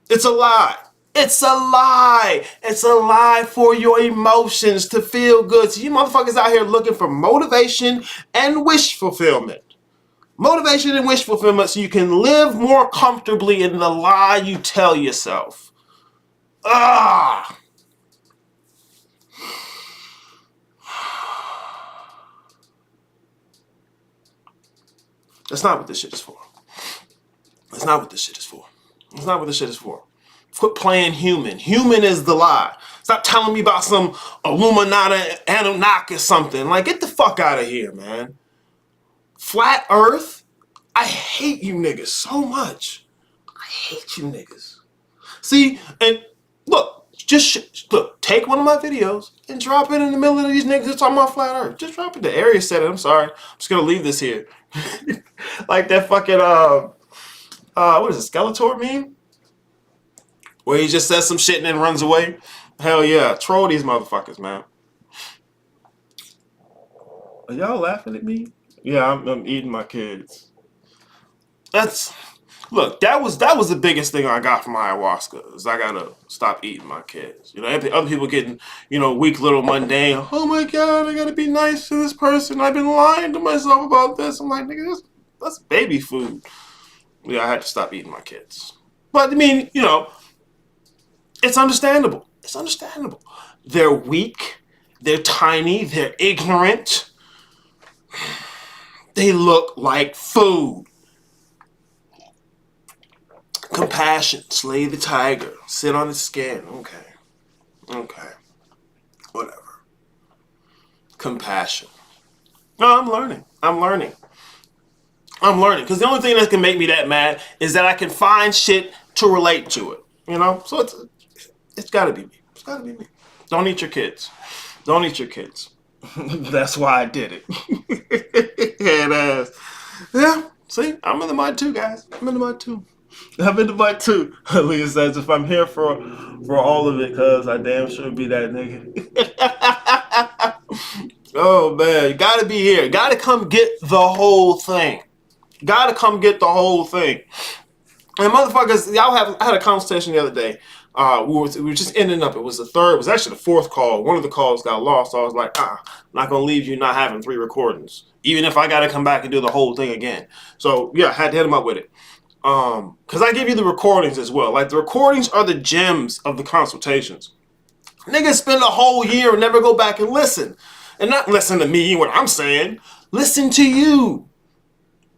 Speaker 1: It's a lie. It's a lie. It's a lie for your emotions to feel good. So you motherfuckers out here looking for motivation and wish fulfillment. Motivation and wish fulfillment so you can live more comfortably in the lie you tell yourself. Ah! That's not what this shit is for. That's not what this shit is for. That's not what this shit is for. Quit playing human. Human is the lie. Stop telling me about some Illuminati Anunnaki or something. Like, get the fuck out of here, man. Flat Earth? I hate you niggas so much. I hate you niggas. See, and look, look, take one of my videos and drop it in the middle of these niggas that's talking about Flat Earth. Just drop it. The area said it. I'm sorry. I'm just gonna leave this here. Like that fucking what is it, Skeletor meme? Where he just says some shit and then runs away. Hell yeah, troll these motherfuckers, man. Are y'all laughing at me? Yeah, I'm eating my kids. Look, that was the biggest thing I got from ayahuasca, is I gotta stop eating my kids. You know, other people getting, you know, weak little mundane. Oh my God, I gotta be nice to this person. I've been lying to myself about this. I'm like, nigga, that's baby food. Yeah, I had to stop eating my kids. But I mean, you know, it's understandable. It's understandable. They're weak. They're tiny. They're ignorant. They look like food. Compassion. Slay the tiger. Sit on his skin. Okay. Whatever. Compassion. No, I'm learning. Because the only thing that can make me that mad is that I can find shit to relate to it. You know? So it's gotta be me. It's gotta be me. Don't eat your kids. Don't eat your kids. That's why I did it. And yeah, see, I'm in the mud too, guys. I'm in the mud too. Leah says, if I'm here for all of it, cuz I damn sure be that nigga. Oh man, you gotta be here. Gotta come get the whole thing. Gotta come get the whole thing. And motherfuckers, I had a consultation the other day. We were just ending up. It was actually the fourth call. One of the calls got lost. So I was like, I'm not gonna leave you not having 3 recordings, even if I gotta come back and do the whole thing again. So yeah, I had to hit him up with it. Because I give you the recordings as well. Like, the recordings are the gems of the consultations. Niggas spend a whole year and never go back and listen. And not listen to me, what I'm saying. Listen to you.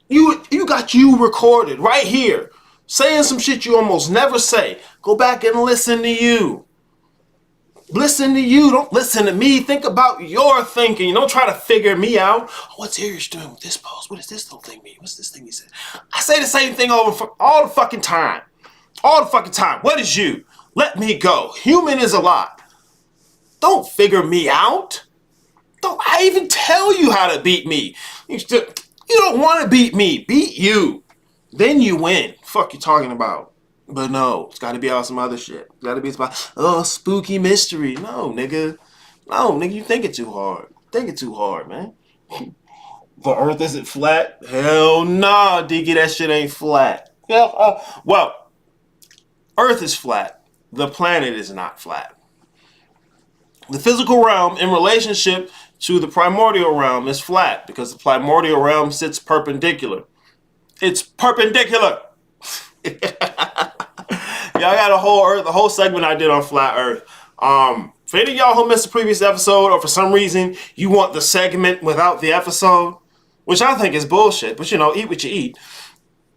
Speaker 1: You got you recorded right here. Saying some shit you almost never say. Go back and listen to you. Listen to you. Don't listen to me. Think about your thinking. Don't try to figure me out. Oh, what's Irish doing with this post? What does this little thing mean? What's this thing he said? I say the same thing over all the fucking time. All the fucking time. What is you? Let me go. Human is a lot. Don't figure me out. Don't I even tell you how to beat me. You don't want to beat me. Beat you. Then you win. Fuck you talking about. But no, it's got to be about some other shit. It's got to be about, spooky mystery. No, nigga. No, nigga, you thinking too hard. Thinking too hard, man. The earth isn't flat? Hell nah, Diggy, that shit ain't flat. Yeah, well, earth is flat. The planet is not flat. The physical realm in relationship to the primordial realm is flat because the primordial realm sits perpendicular. It's perpendicular. Yeah, I got the whole segment I did on flat Earth. For any of y'all who missed the previous episode, or for some reason you want the segment without the episode, which I think is bullshit, but you know, eat what you eat.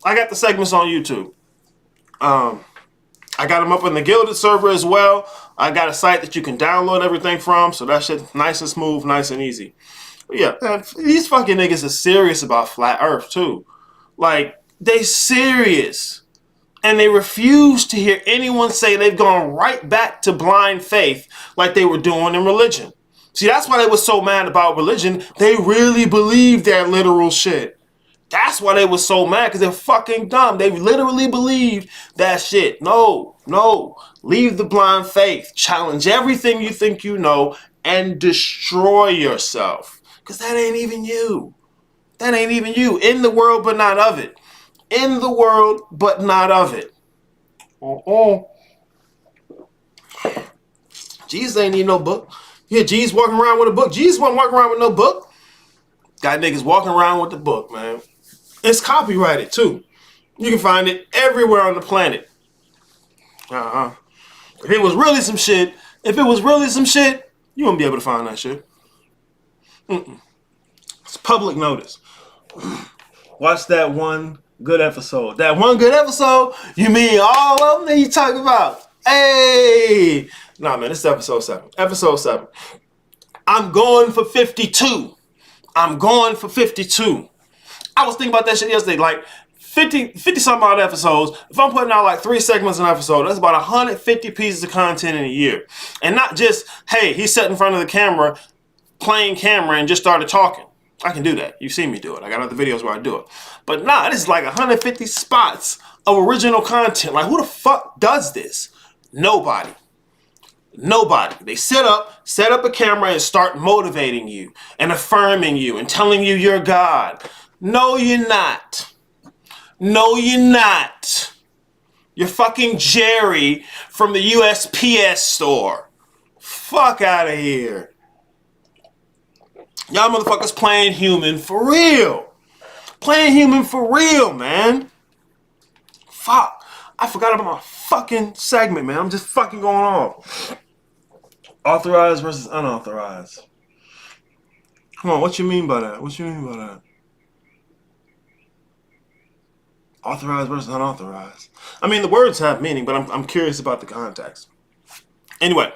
Speaker 1: I got the segments on YouTube. I got them up on the Gilded server as well. I got a site that you can download everything from, so that shit's nice and smooth, nice and easy. But yeah, man, these fucking niggas are serious about flat Earth too. Like, they serious. And they refuse to hear anyone say they've gone right back to blind faith like they were doing in religion. See, that's why they were so mad about religion. They really believed that literal shit. That's why they were so mad, because they're fucking dumb. They literally believed that shit. No. Leave the blind faith. Challenge everything you think you know and destroy yourself. Because that ain't even you. That ain't even you. In the world, but not of it. In the world, but not of it. Jesus ain't need no book. Yeah, Jesus walking around with a book. Jesus wasn't walking around with no book. Got niggas walking around with the book, man. It's copyrighted too. You can find it everywhere on the planet. If it was really some shit, you wouldn't be able to find that shit. It's public notice. Watch that one good episode. That one good episode? You mean all of them that you talk about? Hey! Nah, man, this is episode 7. Episode 7. I'm going for 52. I'm going for 52. I was thinking about that shit yesterday. Like, 50 something odd episodes. If I'm putting out like 3 segments an episode, that's about 150 pieces of content in a year. And not just, hey, he sat in front of the camera, playing camera, and just started talking. I can do that. You've seen me do it. I got other videos where I do it. But nah, this is like 150 spots of original content. Like, who the fuck does this? Nobody. Nobody. They set up a camera and start motivating you and affirming you and telling you you're God. No, you're not. No, you're not. You're fucking Jerry from the USPS store. Fuck out of here. Y'all motherfuckers playing human for real. Playing human for real, man. Fuck. I forgot about my fucking segment, man. I'm just fucking going off. Authorized versus unauthorized. Come on, what you mean by that? What you mean by that? Authorized versus unauthorized. I mean, the words have meaning, but I'm curious about the context. Anyway,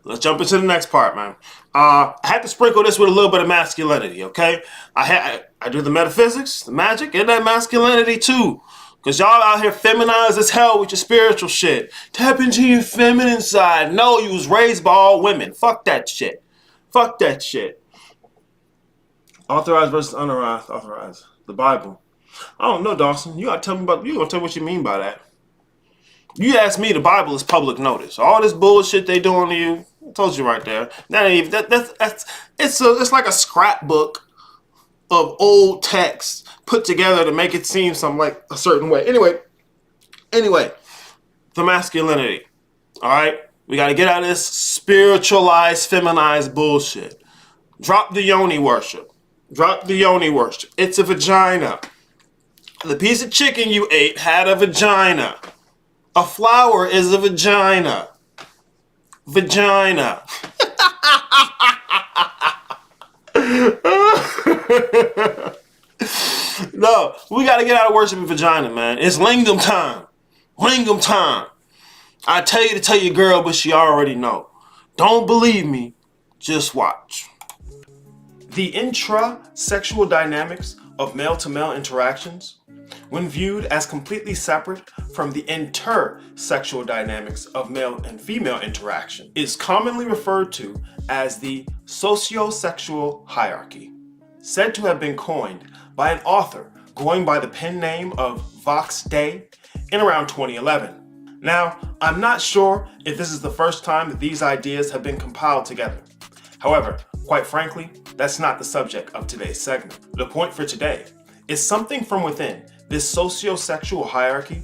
Speaker 1: let's jump into the next part, man. I had to sprinkle this with a little bit of masculinity, okay? I do the metaphysics, the magic, and that masculinity too. Because y'all out here feminized as hell with your spiritual shit. Tap into your feminine side. No, you was raised by all women. Fuck that shit. Fuck that shit. Authorized versus unauthorized. The Bible. I don't know, Dawson. You gotta tell me what you mean by that. You asked me, the Bible is public notice. All this bullshit they doing to you, I told you right there. That ain't even it's like a scrapbook of old text put together to make it seem some like a certain way. Anyway, the masculinity. All right, we got to get out of this spiritualized, feminized bullshit. Drop the yoni worship. Drop the yoni worship. It's a vagina. The piece of chicken you ate had a vagina. A flower is a vagina. Vagina. No, we gotta get out of worshiping vagina, man. It's lingam time. Lingam time. I tell you to tell your girl, but she already know. Don't believe me, just watch. The intra-sexual dynamics of male-to-male interactions, when viewed as completely separate from the intersexual dynamics of male and female interaction, is commonly referred to as the sociosexual hierarchy, said to have been coined by an author going by the pen name of Vox Day in around 2011. Now, I'm not sure if this is the first time that these ideas have been compiled together. However, quite frankly, that's not the subject of today's segment. The point for today is something from within this sociosexual hierarchy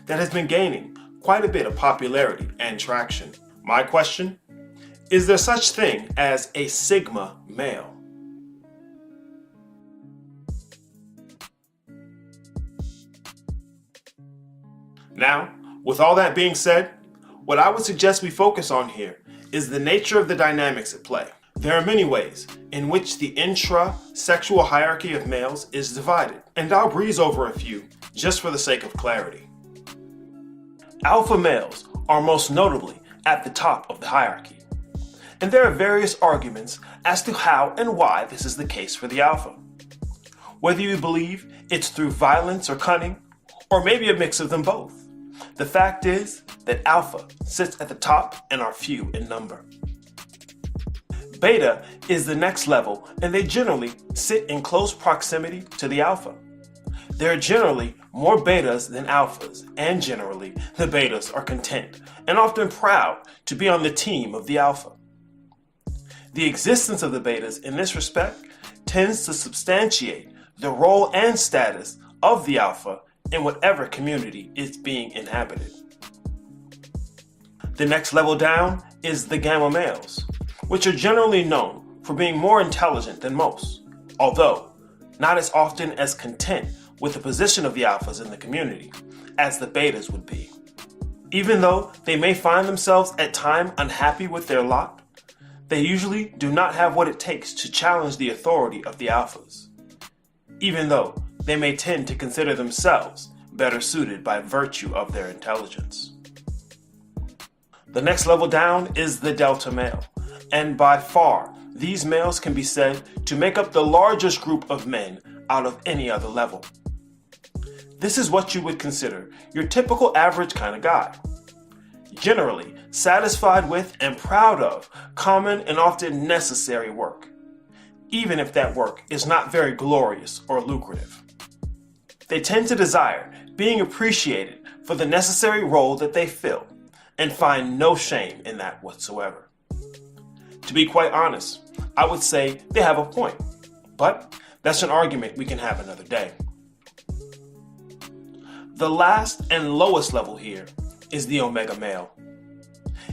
Speaker 1: that has been gaining quite a bit of popularity and traction. My question, is there such thing as a Sigma male? Now, with all that being said, what I would suggest we focus on here is the nature of the dynamics at play. There are many ways in which the intra-sexual hierarchy of males is divided, and I'll breeze over a few just for the sake of clarity. Alpha males are most notably at the top of the hierarchy, and there are various arguments as to how and why this is the case for the alpha. Whether you believe it's through violence or cunning, or maybe a mix of them both, the fact is that alpha sits at the top and are few in number. Beta is the next level, and they generally sit in close proximity to the alpha. There are generally more betas than alphas, and generally the betas are content and often proud to be on the team of the alpha. The existence of the betas in this respect tends to substantiate the role and status of the alpha in whatever community is being inhabited. The next level down is the gamma males, which are generally known for being more intelligent than most, although not as often as content with the position of the alphas in the community as the betas would be. Even though they may find themselves at times unhappy with their lot, they usually do not have what it takes to challenge the authority of the alphas, even though they may tend to consider themselves better suited by virtue of their intelligence. The next level down is the delta male, and by far, these males can be said to make up the largest group of men out of any other level. This is what you would consider your typical average kind of guy. Generally, satisfied with and proud of common and often necessary work, even if that work is not very glorious or lucrative. They tend to desire being appreciated for the necessary role that they fill, and find no shame in that whatsoever. To be quite honest, I would say they have a point, but that's an argument we can have another day. The last and lowest level here is the omega male.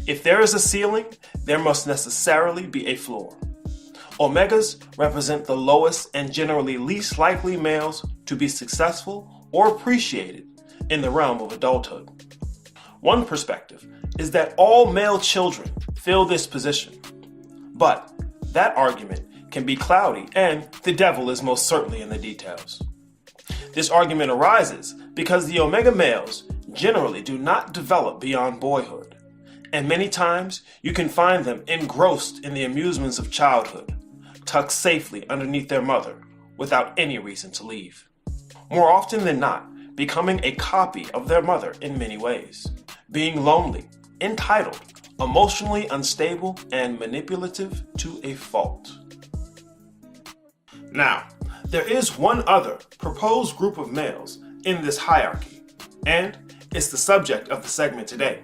Speaker 1: If there is a ceiling, there must necessarily be a floor. Omegas represent the lowest and generally least likely males to be successful or appreciated in the realm of adulthood. One perspective is that all male children fill this position, but that argument can be cloudy, and the devil is most certainly in the details. This argument arises because the omega males generally do not develop beyond boyhood, and many times you can find them engrossed in the amusements of childhood, tucked safely underneath their mother without any reason to leave. More often than not, becoming a copy of their mother in many ways, being lonely, entitled, emotionally unstable, and manipulative to a fault. Now, there is one other proposed group of males in this hierarchy, and it's the subject of the segment today.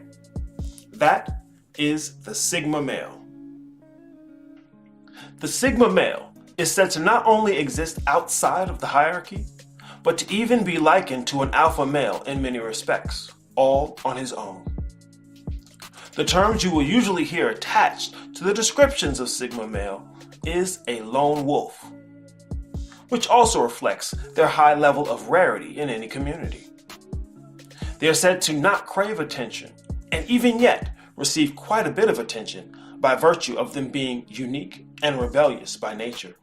Speaker 1: That is the Sigma male. The Sigma male is said to not only exist outside of the hierarchy, but to even be likened to an alpha male in many respects, all on his own. The terms you will usually hear attached to the descriptions of Sigma male is a lone wolf, which also reflects their high level of rarity in any community. They are said to not crave attention, and even yet receive quite a bit of attention by virtue of them being unique and rebellious by nature.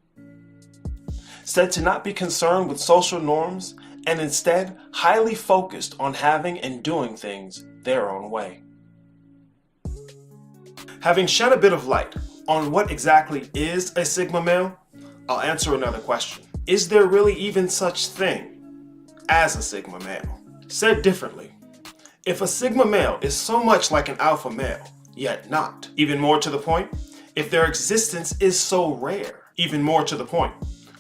Speaker 1: Said to not be concerned with social norms, and instead highly focused on having and doing things their own way. Having shed a bit of light on what exactly is a Sigma male, I'll answer another question. Is there really even such thing as a Sigma male? Said differently, if a Sigma male is so much like an alpha male, yet not, even more to the point, if their existence is so rare, even more to the point,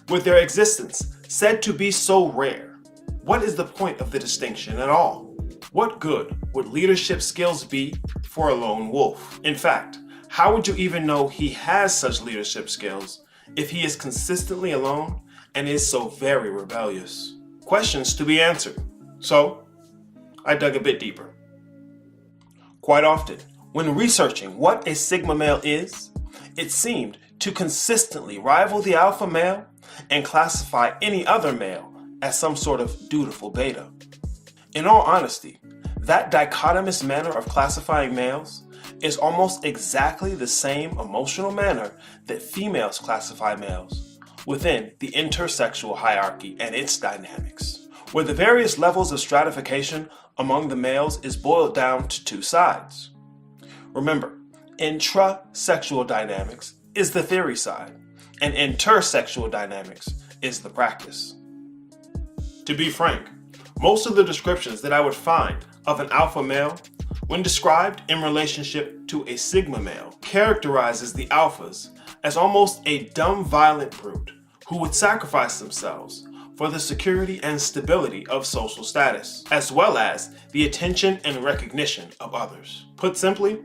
Speaker 1: with their existence said to be so rare, what is the point of the distinction at all? What good would leadership skills be for a lone wolf? In fact, how would you even know he has such leadership skills if he is consistently alone and is so very rebellious? Questions to be answered. So, I dug a bit deeper. Quite often, when researching what a Sigma male is, it seemed to consistently rival the alpha male and classify any other male as some sort of dutiful beta. In all honesty, that dichotomous manner of classifying males is almost exactly the same emotional manner that females classify males within the intersexual hierarchy and its dynamics, where the various levels of stratification among the males is boiled down to two sides. Remember, intrasexual dynamics is the theory side, and intersexual dynamics is the practice. To be frank, most of the descriptions that I would find of an alpha male, when described in relationship to a sigma male, characterizes the alphas as almost a dumb, violent brute who would sacrifice themselves for the security and stability of social status, as well as the attention and recognition of others. Put simply,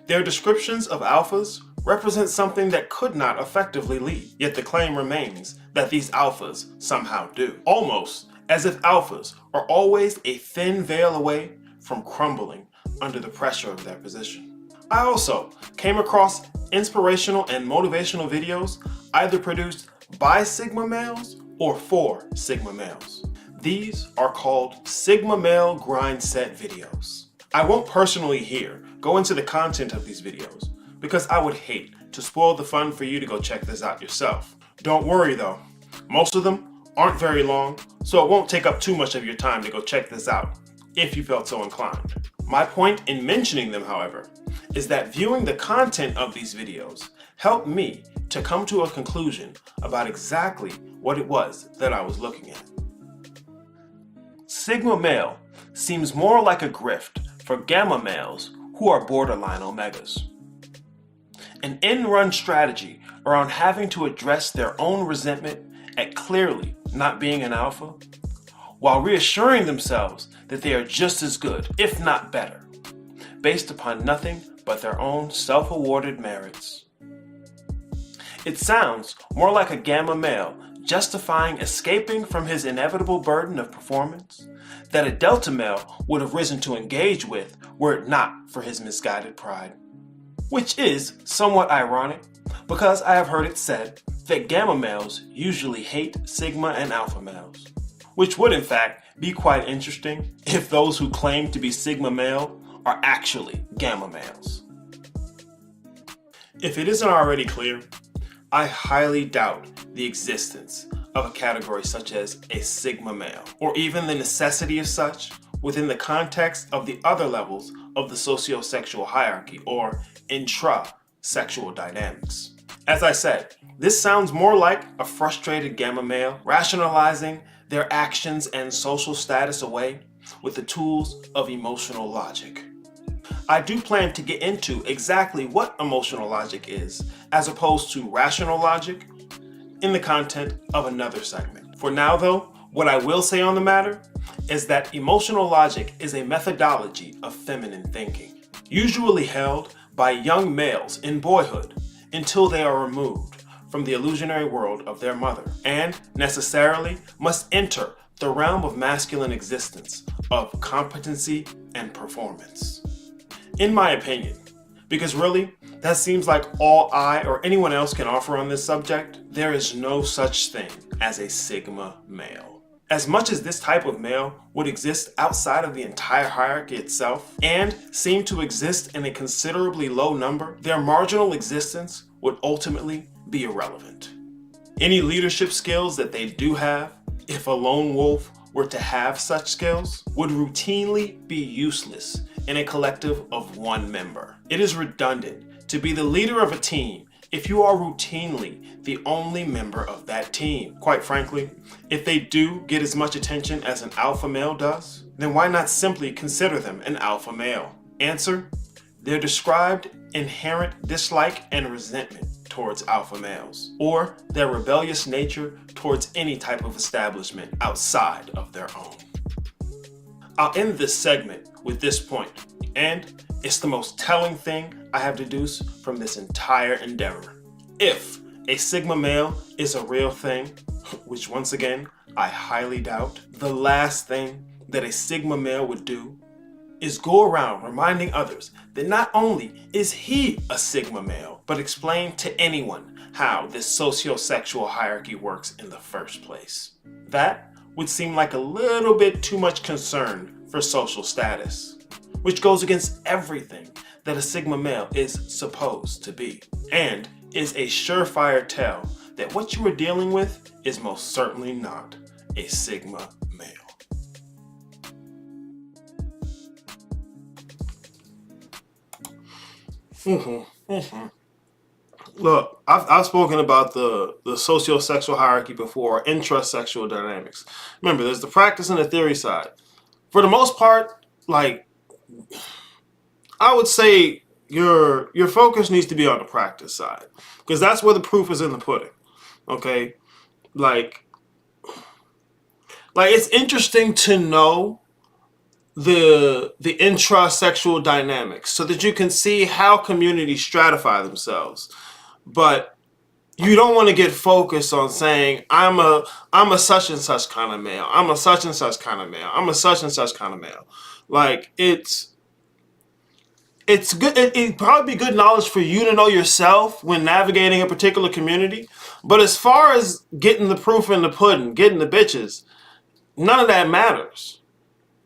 Speaker 1: their descriptions of alphas represent something that could not effectively lead, yet the claim remains that these alphas somehow do, almost as if alphas are always a thin veil away from crumbling under the pressure of their position. I also came across inspirational and motivational videos either produced by Sigma males or for Sigma males. These are called Sigma Male Grind Set videos. I won't personally here go into the content of these videos because I would hate to spoil the fun for you to go check this out yourself. Don't worry though, most of them aren't very long, so it won't take up too much of your time to go check this out if you felt so inclined. My point in mentioning them, however, is that viewing the content of these videos helped me to come to a conclusion about exactly what it was that I was looking at. Sigma male seems more like a grift for gamma males who are borderline omegas. An end-run strategy around having to address their own resentment at clearly not being an alpha, while reassuring themselves that they are just as good, if not better, based upon nothing but their own self-awarded merits. It sounds more like a gamma male justifying escaping from his inevitable burden of performance that a delta male would have risen to engage with were it not for his misguided pride. Which is somewhat ironic because I have heard it said that gamma males usually hate sigma and alpha males, which would in fact be quite interesting if those who claim to be sigma male are actually gamma males. If it isn't already clear, I highly doubt the existence of a category such as a sigma male, or even the necessity of such within the context of the other levels of the sociosexual hierarchy or intra-sexual dynamics. As I said, this sounds more like a frustrated gamma male rationalizing their actions and social status away with the tools of emotional logic. I do plan to get into exactly what emotional logic is, as opposed to rational logic, in the content of another segment. For now though, what I will say on the matter is that emotional logic is a methodology of feminine thinking, usually held by young males in boyhood until they are removed from the illusionary world of their mother, and necessarily must enter the realm of masculine existence of competency and performance. In my opinion, because really, that seems like all I or anyone else can offer on this subject, there is no such thing as a sigma male. As much as this type of male would exist outside of the entire hierarchy itself, and seem to exist in a considerably low number, their marginal existence would ultimately be irrelevant. Any leadership skills that they do have, if a lone wolf were to have such skills, would routinely be useless in a collective of one member. It is redundant to be the leader of a team if you are routinely the only member of that team. Quite frankly, if they do get as much attention as an alpha male does, then why not simply consider them an alpha male? Answer: their described inherent dislike and resentment towards alpha males, or their rebellious nature towards any type of establishment outside of their own. I'll end this segment with this point, and it's the most telling thing I have deduced from this entire endeavor. If a sigma male is a real thing, which once again, I highly doubt, the last thing that a sigma male would do is go around reminding others that not only is he a sigma male, but explain to anyone how this sociosexual hierarchy works in the first place. That would seem like a little bit too much concern for social status, which goes against everything that a Sigma male is supposed to be, and is a surefire tell that what you are dealing with is most certainly not a Sigma male. Look, I've spoken about the socio-sexual hierarchy before, or intrasexual dynamics. Remember, there's the practice and the theory side. For the most part, like, I would say your focus needs to be on the practice side, because that's where the proof is in the pudding. Okay, like it's interesting to know the intrasexual dynamics so that you can see how communities stratify themselves. But you don't want to get focused on saying I'm a such and such kind of male. I'm a such and such kind of male. I'm a such and such kind of male. Like, it's good. It'd probably be good knowledge for you to know yourself when navigating a particular community. But as far as getting the proof in the pudding, getting the bitches, none of that matters.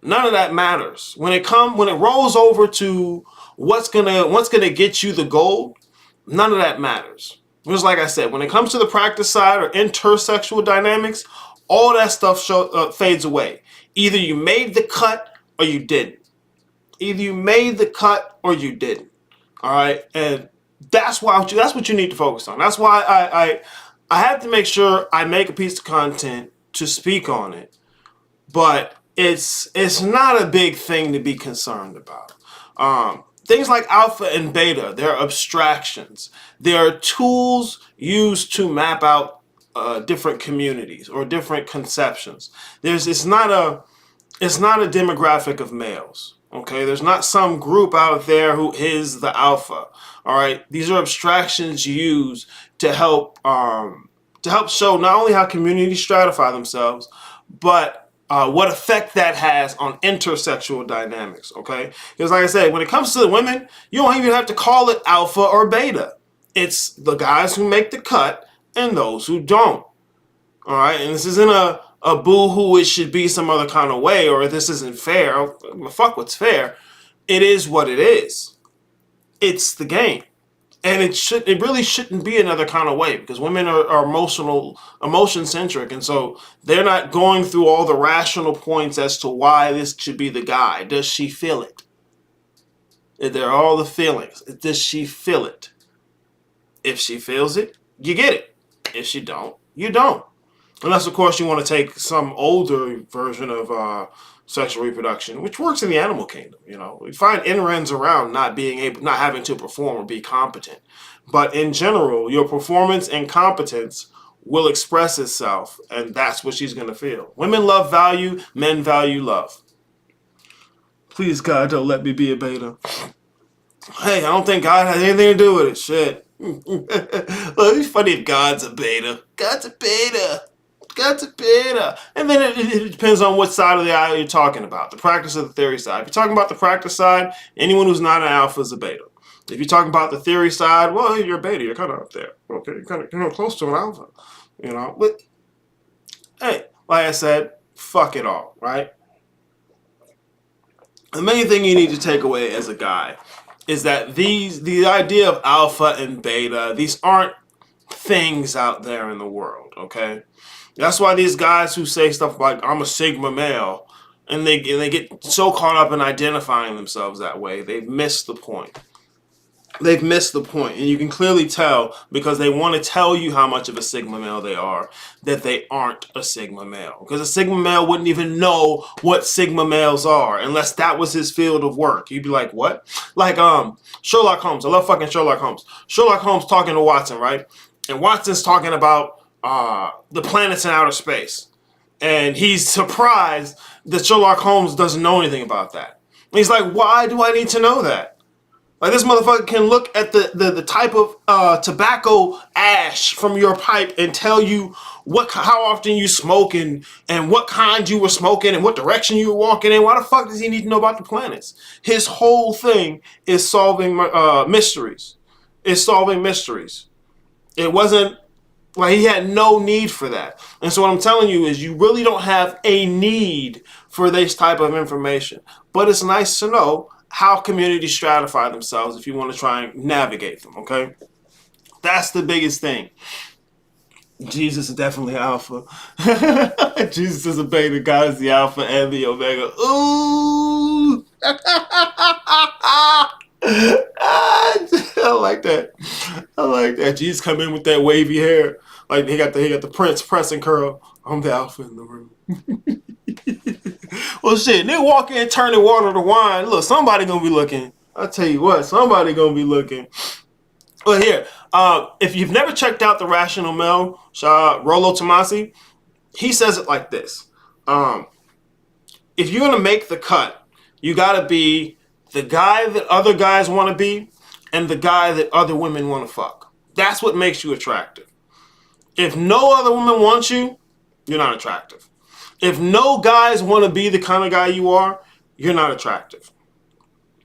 Speaker 1: None of that matters. When it rolls over to what's gonna get you the gold, none of that matters. Just like I said, when it comes to the practice side or intersexual dynamics, all that stuff fades away. Either you made the cut or you didn't. Either you made the cut or you didn't. All right, and that's what you need to focus on. That's why I have to make sure I make a piece of content to speak on it, but it's not a big thing to be concerned about. Things like alpha and beta, they're abstractions. They're tools used to map out different communities or different conceptions. It's not a demographic of males. Okay, there's not some group out there who is the alpha. All right, these are abstractions used to help show not only how communities stratify themselves, but what effect that has on intersexual dynamics, okay? Because like I said, when it comes to the women, you don't even have to call it alpha or beta. It's the guys who make the cut and those who don't, all right? And this isn't a boo-hoo, it should be some other kind of way, or this isn't fair. Fuck what's fair. It is what it is. It's the game. And it really shouldn't be another kind of way, because women are emotion centric, and so they're not going through all the rational points as to why this should be the guy. Does she feel it? There are all the feelings. Does she feel it? If she feels it, you get it. If she don't, you don't. Unless, of course, you want to take some older version of sexual reproduction, which works in the animal kingdom. You know, we find in-rens around not having to perform or be competent. But in general, your performance and competence will express itself, and that's what she's going to feel. Women love value, men value love. Please, God, don't let me be a beta. Hey, I don't think God has anything to do with it. Shit. Well, it's funny if God's a beta. God's a beta. God's a beta. And then it depends on what side of the aisle you're talking about. The practice or the theory side. If you're talking about the practice side, anyone who's not an alpha is a beta. If you're talking about the theory side, well, you're a beta. You're kind of up there. Okay, you're kind of close to an alpha. You know, but hey, like I said, fuck it all, right? The main thing you need to take away as a guy is that the idea of alpha and beta, these aren't things out there in the world, okay? That's why these guys who say stuff like, I'm a Sigma male, and they get so caught up in identifying themselves that way, they've missed the point. They've missed the point, and you can clearly tell, because they want to tell you how much of a Sigma male they are, that they aren't a Sigma male. Because a Sigma male wouldn't even know what Sigma males are unless that was his field of work. You'd be like, what? Like Sherlock Holmes. I love fucking Sherlock Holmes. Sherlock Holmes talking to Watson, right? And Watson's talking about the planets in outer space. And he's surprised that Sherlock Holmes doesn't know anything about that. And he's like, why do I need to know that? Like, this motherfucker can look at the type of tobacco ash from your pipe and tell you how often you smoke and what kind you were smoking and what direction you were walking in. Why the fuck does he need to know about the planets? His whole thing is solving mysteries. It's solving mysteries. It wasn't like he had no need for that. And so what I'm telling you is you really don't have a need for this type of information. But it's nice to know. how communities stratify themselves if you want to try and navigate them, okay? That's the biggest thing. Jesus is definitely alpha. Jesus is a beta. God is the alpha and the omega. Ooh. I like that. I like that. Jesus come in with that wavy hair. Like he got the Prince pressing curl. I'm the alpha in the room. Well, shit, they walk in turning water to wine. Look, somebody gonna be looking. I'll tell you what, somebody gonna be looking. Well, here, if you've never checked out The Rational Male, Rollo Tomasi, he says it like this. If you're gonna make the cut, you gotta be the guy that other guys want to be and the guy that other women want to fuck. That's what makes you attractive. If no other woman wants you, you're not attractive. If no guys want to be the kind of guy you are, you're not attractive.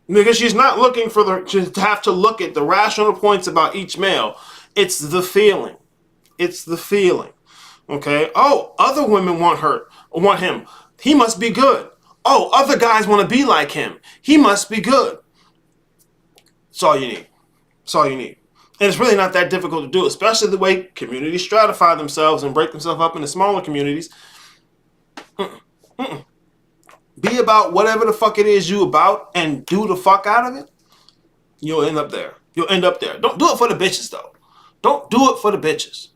Speaker 1: Because she's not looking for to have to look at the rational points about each male. It's the feeling. It's the feeling. Okay? Oh, other women want him. He must be good. Oh, other guys want to be like him. He must be good. That's all you need. That's all you need. And it's really not that difficult to do, especially the way communities stratify themselves and break themselves up into smaller communities. Be about whatever the fuck it is you about and do the fuck out of it. You'll end up there. You'll end up there. Don't do it for the bitches, though. Don't do it for the bitches.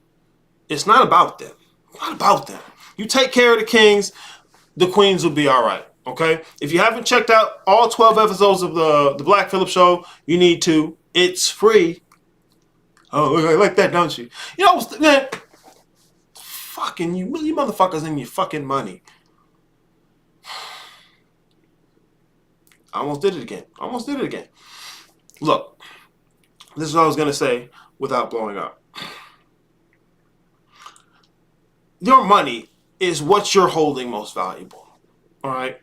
Speaker 1: It's not about them. It's not about them. You take care of the kings, the queens will be all right. Okay? If you haven't checked out all 12 episodes of the Black Phillip Show, you need to. It's free. Oh, I like that, don't you? You know, man, fucking you motherfuckers and your fucking money. I almost did it again. Look, this is what I was going to say without blowing up. Your money is what you're holding most valuable. All right?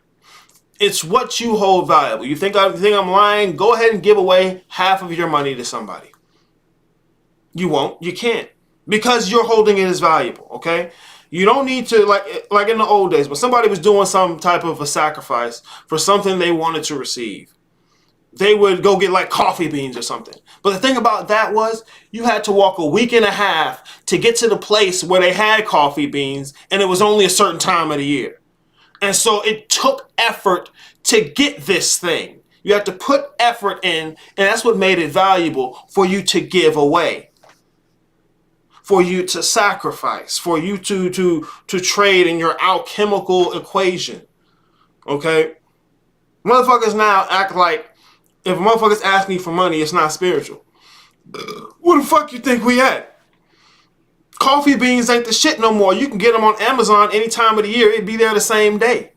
Speaker 1: It's what you hold valuable. You think I'm lying? Go ahead and give away half of your money to somebody. You won't. You can't. Because you're holding it as valuable, okay? You don't need to, like in the old days, when somebody was doing some type of a sacrifice for something they wanted to receive, they would go get like coffee beans or something. But the thing about that was you had to walk a week and a half to get to the place where they had coffee beans, and it was only a certain time of the year. And so it took effort to get this thing. You had to put effort in, and that's what made it valuable for you to give away, for you to sacrifice, for you to trade in your alchemical equation. Okay? Motherfuckers now act like if motherfuckers ask me for money, it's not spiritual. Where the fuck you think we at? Coffee beans ain't the shit no more. You can get them on Amazon any time of the year. It'd be there the same day.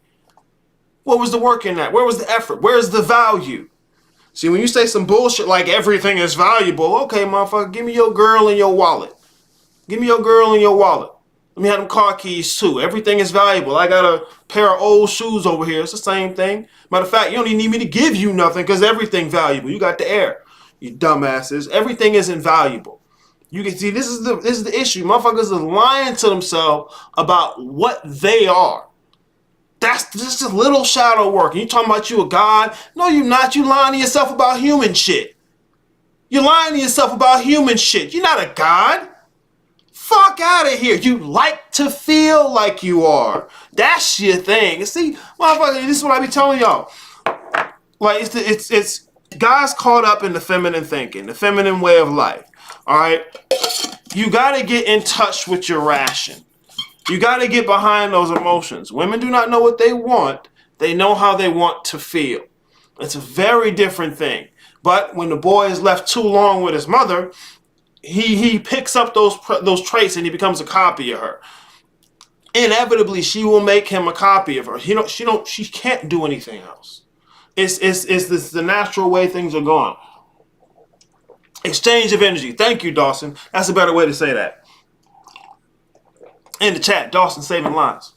Speaker 1: What was the work in that? Where was the effort? Where's the value? See, when you say some bullshit like everything is valuable, okay, motherfucker, give me your girl and your wallet. Give me your girl and your wallet. Let me have them car keys too. Everything is valuable. I got a pair of old shoes over here. It's the same thing. Matter of fact, you don't even need me to give you nothing because everything's valuable. You got the air, you dumbasses. Everything isn't valuable. You can see this is the issue. Motherfuckers are lying to themselves about what they are. That's just a little shadow work. And you talking about you a god? No, you're not. You lying to yourself about human shit. You're lying to yourself about human shit. You're not a god. Fuck out of here. You like to feel like you are. That's your thing. See, motherfucker, this is what I be telling y'all. Like it's guys caught up in the feminine thinking, the feminine way of life. All right, you got to get in touch with your ration. You got to get behind those emotions. Women do not know what they want. They know how they want to feel. It's a very different thing. But when the boy is left too long with his mother, he picks up those traits and he becomes a copy of her. Inevitably, she will make him a copy of her. She can't do anything else. It's the natural way things are going. Exchange of energy. Thank you, Dawson. That's a better way to say that. In the chat, Dawson saving lives.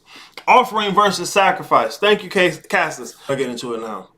Speaker 1: Offering versus sacrifice. Thank you, Cassis. I'll get into it now.